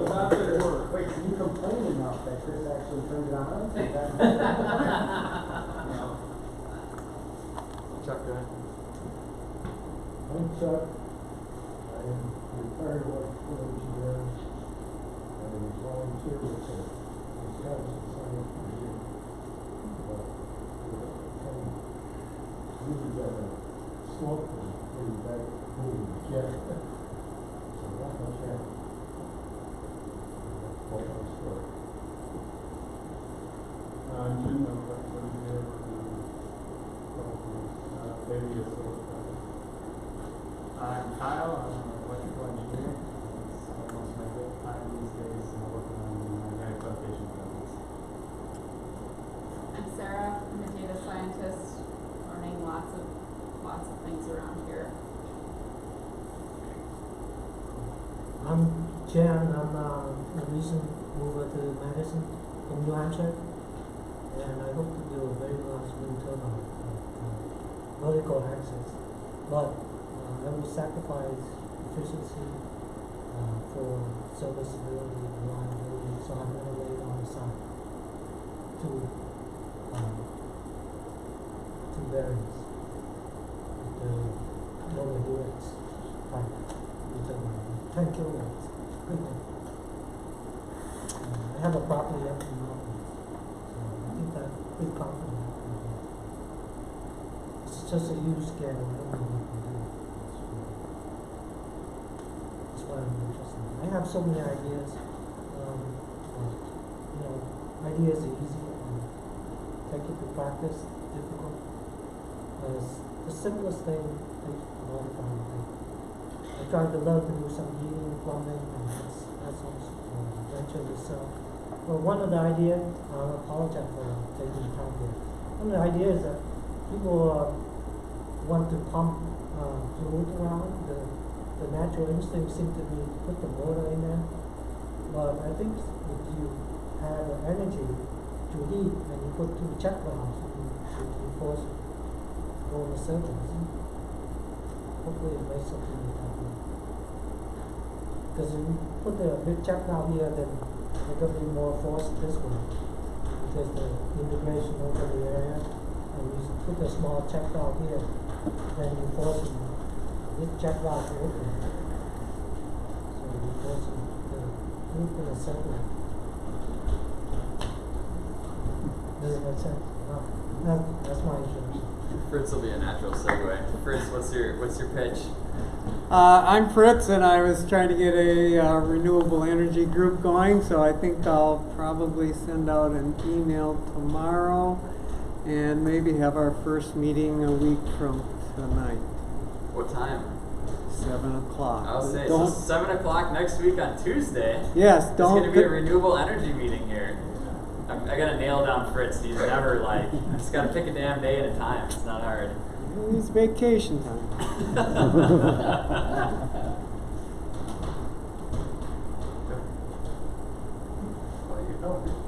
About their work. Wait, so you complain enough that Chris actually turned it on? No. Chuck, go ahead. I'm Chuck. I am retired electrical engineer. I volunteer with the Wisconsin Science Museum. But really got a slope and maybe back moving the jet. So not much happened. That's quite a story. I'm Jim, I'm an engineer maybe a sort of I'm Kyle, I'm an electrical engineer. That's most of my good time these days, and I'm working on magnetic flotation buildings. I'm Sarah. I'm a data scientist, learning lots of things around here. I'm Jan. I'm a recent mover to Madison from New Hampshire, and I hope to build a very large wind turbine vertical access. But I will sacrifice efficiency for serviceability, reliability, so I'm going to lay it on the side. Two variants. The lower UX type with 10 kilowatts. Good thing. I have a property up in the mountains, so I think I'm pretty confident. It's just a huge scale. I don't know what we can do. That's why I'm interested. I have so many ideas. Ideas are easy, and take it to practice difficult. The simplest thing takes a long time. I tried to learn to do some heating, plumbing, and that's also venture yourself. Well, one of the ideas, I apologize for taking the time here. One of the ideas is that people want to pump fluid around. The natural instinct seems to be to put the motor in there. But I think if you have energy to heat and you put two check valves, you force all the circuits. Hopefully it makes something like that. Because if you put the big check valve here, then there's going to be more force this way. Because the integration over the area, and you put a small check valve here, then you force this check valve to open. So you force the loop in a circle. Does it make sense? That's my introduction. Fritz will be a natural segue. Fritz, what's your pitch? I'm Fritz, and I was trying to get a renewable energy group going, so I think I'll probably send out an email tomorrow and maybe have our first meeting a week from tonight. What time? 7 o'clock. I'll say, so 7 o'clock next week on Tuesday. Yes, It's going to be a renewable energy meeting here. I got to nail down Fritz. He's never just got to pick a damn day at a time. It's not hard. It's vacation time.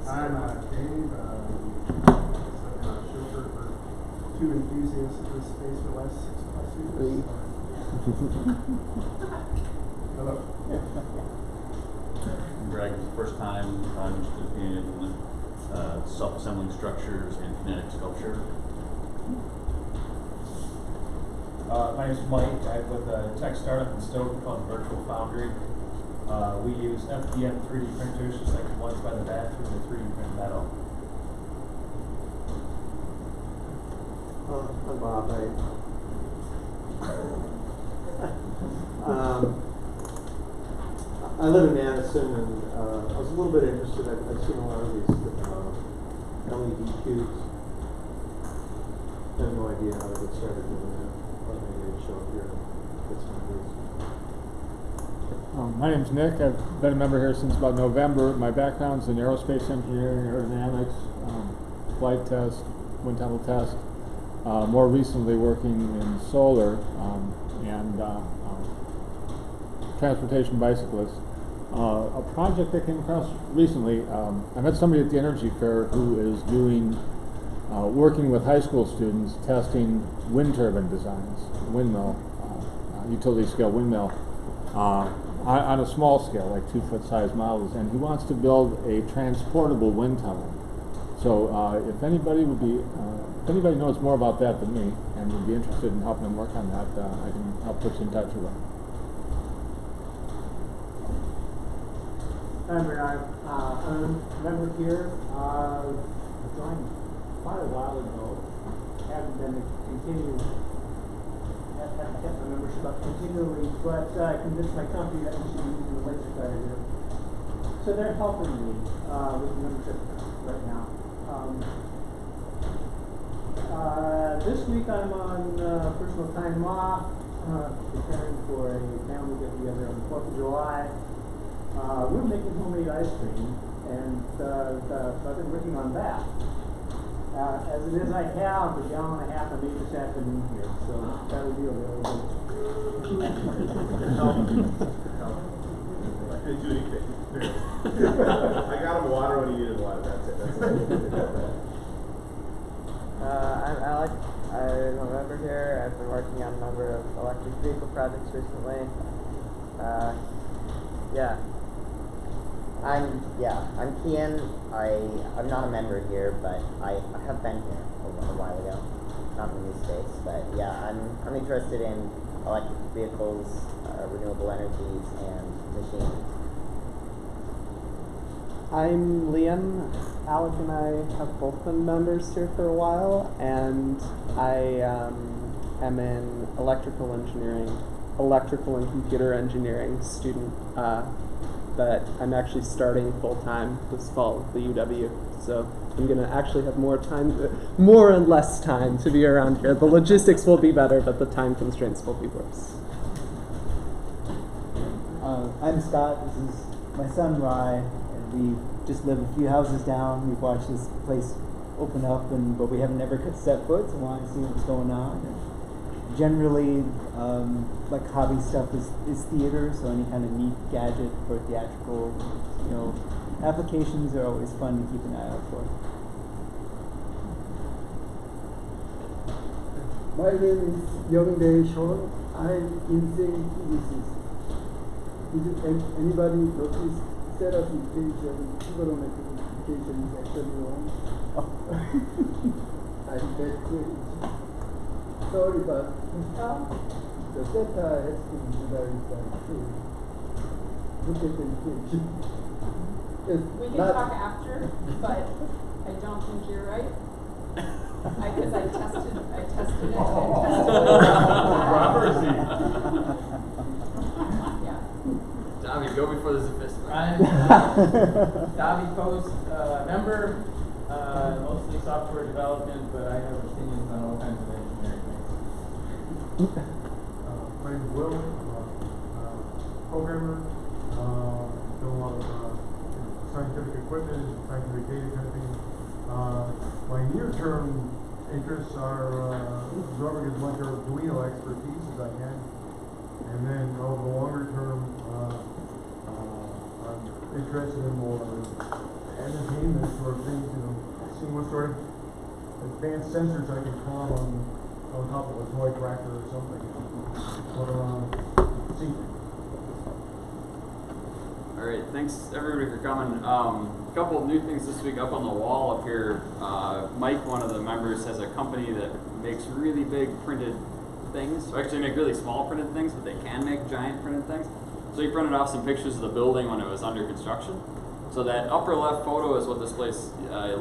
I'm Dave. I'm a chauffeur for two enthusiasts of this space for the last 6+ years. Hello. Greg, first time I'm just being in self-assembling structures and kinetic sculpture. My name's Mike. I'm with a tech startup in Stoughton called Virtual Foundry. We use FDM 3D printers, just like the ones by the bathroom, to 3D print metal. I'm Bob. I live in Madison, and I was a little bit interested. I've seen a lot of these LED cubes. I have no idea how to get started doing that, but maybe I'd show up here and get some ideas. My name's Nick. I've been a member here since about November. My background's in aerospace engineering, aerodynamics, flight test, wind tunnel test. More recently working in solar and transportation bicyclists. A project I came across recently, I met somebody at the Energy Fair who is doing, working with high school students testing wind turbine designs, windmill, utility scale windmill, on a small scale, like 2-foot size models, and he wants to build a transportable wind tunnel. So if anybody knows more about that than me and would be interested in helping him work on that, I can help put you in touch with him. I'm Bernard. I'm a member here. I joined quite a while ago. Haven't been haven't kept my membership up continually, but I convinced my company that we should be using the laser cutter here. So they're helping me with the membership right now. This week I'm on personal time off, preparing for a family get-together on the 4th of July. We're making homemade ice cream, and so I've been working on that. As it is, I have a gallon and a half I made this afternoon here, so that'll be available. I got him water when he needed water. That's it. That's I'm Alex. I'm a member here. I've been working on a number of electric vehicle projects recently. I'm Kian. I'm not a member here, but I have been here a while ago. Not in this space, but yeah, I'm interested in electric vehicles, renewable energies, and machines. I'm Liam. Alec and I have both been members here for a while, and I am an electrical and computer engineering student that I'm actually starting full-time this fall at the UW. So I'm going to actually have more and less time to be around here. The logistics will be better, but the time constraints will be worse. I'm Scott. This is my son Rye, and we just live a few houses down. We've watched this place open up, but we haven't ever set foot, so we want to see what's going on. And generally, like hobby stuff is theater, so any kind of neat gadget for theatrical, applications are always fun to keep an eye out for. My name is Youngdae Shor. I'm insane physicist. Did anybody notice certification, trigonometric multiplication is actually wrong? I'm that crazy. Sorry, but the theta has to be divided by 2. Look at the equation. We can talk after, but I don't think you're right. Because I tested it. Controversy. Yeah. Dobby, go before there's a fist fight. I'm Dobby Post, member, mostly software development, but I have opinions on all kinds of engineering things. My name is Will. I'm a programmer. Do a lot of scientific equipment, scientific data typing. My near-term interests are absorbing as much Arduino expertise as I can, and then over the longer term, I'm interested in more entertainment sort of things. Seeing what sort of advanced sensors I can climb on top of a toy tractor or something. See. All Alright, thanks everybody for coming. A couple of new things this week up on the wall up here. Mike, one of the members, has a company that makes really big printed things. So actually make really small printed things, but they can make giant printed things. So he printed off some pictures of the building when it was under construction. So that upper left photo is what this place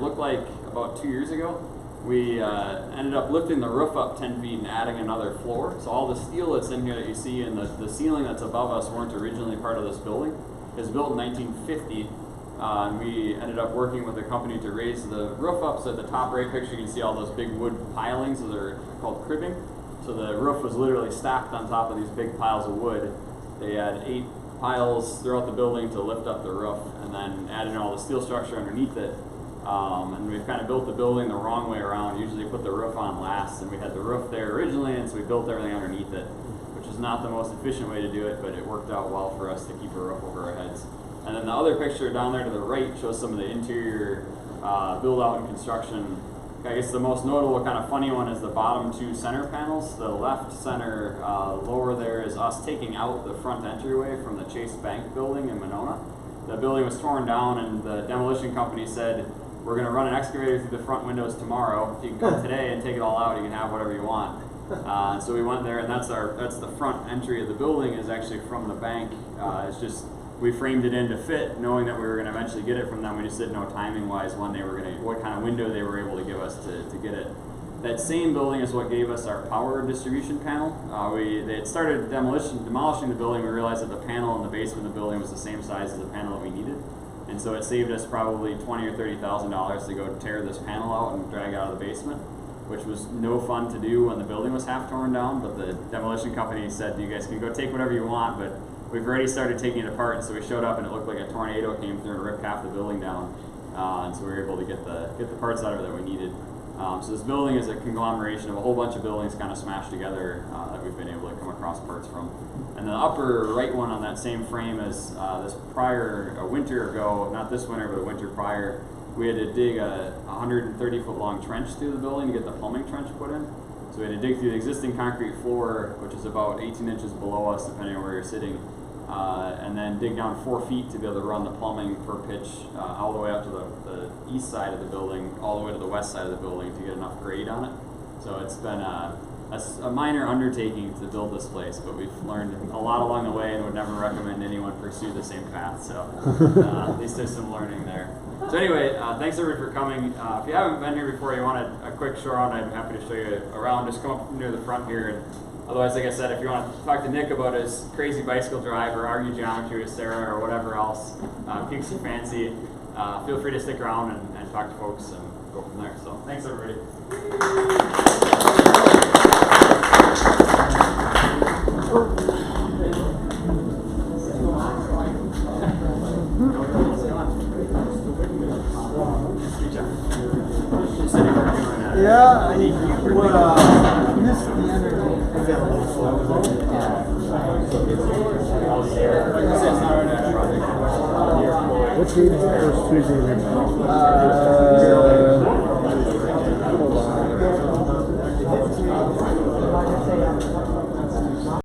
looked like about 2 years ago. We ended up lifting the roof up 10 feet and adding another floor. So all the steel that's in here that you see and the ceiling that's above us weren't originally part of this building. It was built in 1950, and we ended up working with a company to raise the roof up. So at the top right picture, you can see all those big wood pilings. So they're called cribbing. So the roof was literally stacked on top of these big piles of wood. They had 8 piles throughout the building to lift up the roof, and then added in all the steel structure underneath it. And we've kind of built the building the wrong way around. Usually put the roof on last, and we had the roof there originally, and so we built everything underneath it, which is not the most efficient way to do it, but it worked out well for us to keep a roof over our heads. And then the other picture down there to the right shows some of the interior build out and construction. I guess the most notable kind of funny one is the bottom 2 center panels. The left center lower there is us taking out the front entryway from the Chase Bank building in Monona. The building was torn down, and the demolition company said, we're going to run an excavator through the front windows tomorrow. If you can come today and take it all out, you can have whatever you want. So we went there, and that's the front entry of the building is actually from the bank. It's just, we framed it in to fit, knowing that we were going to eventually get it from them. We just didn't know timing-wise when they were going to, what kind of window they were able to give us to get it. That same building is what gave us our power distribution panel. They had started demolishing the building. We realized that the panel in the basement of the building was the same size as the panel that we needed. And so it saved us probably $20,000 or $30,000 to go tear this panel out and drag it out of the basement, which was no fun to do when the building was half torn down. But the demolition company said, you guys can go take whatever you want, but we've already started taking it apart. And so we showed up, and it looked like a tornado came through and ripped half the building down. And so we were able to get the parts out of it that we needed. So this building is a conglomeration of a whole bunch of buildings kind of smashed together that we've been able to come across parts from. And the upper right one on that same frame is this prior, a winter ago, not this winter, but a winter prior, we had to dig a 130-foot long trench through the building to get the plumbing trench put in. So we had to dig through the existing concrete floor, which is about 18 inches below us, depending on where you're sitting, and then dig down 4 feet to be able to run the plumbing per pitch all the way up to the east side of the building, all the way to the west side of the building to get enough grade on it. So it's been a minor undertaking to build this place, but we've learned a lot along the way and would never recommend anyone pursue the same path. So at least there's some learning there. So anyway, thanks everybody for coming. If you haven't been here before, you want a quick show around, I'm happy to show you around. Just come up near the front here. And otherwise, like I said, if you want to talk to Nick about his crazy bicycle drive or argue geometry with Sarah or whatever else piques your fancy, feel free to stick around and talk to folks and go from there. So thanks everybody. Yeah, I missed the energy. What's the first Tuesday?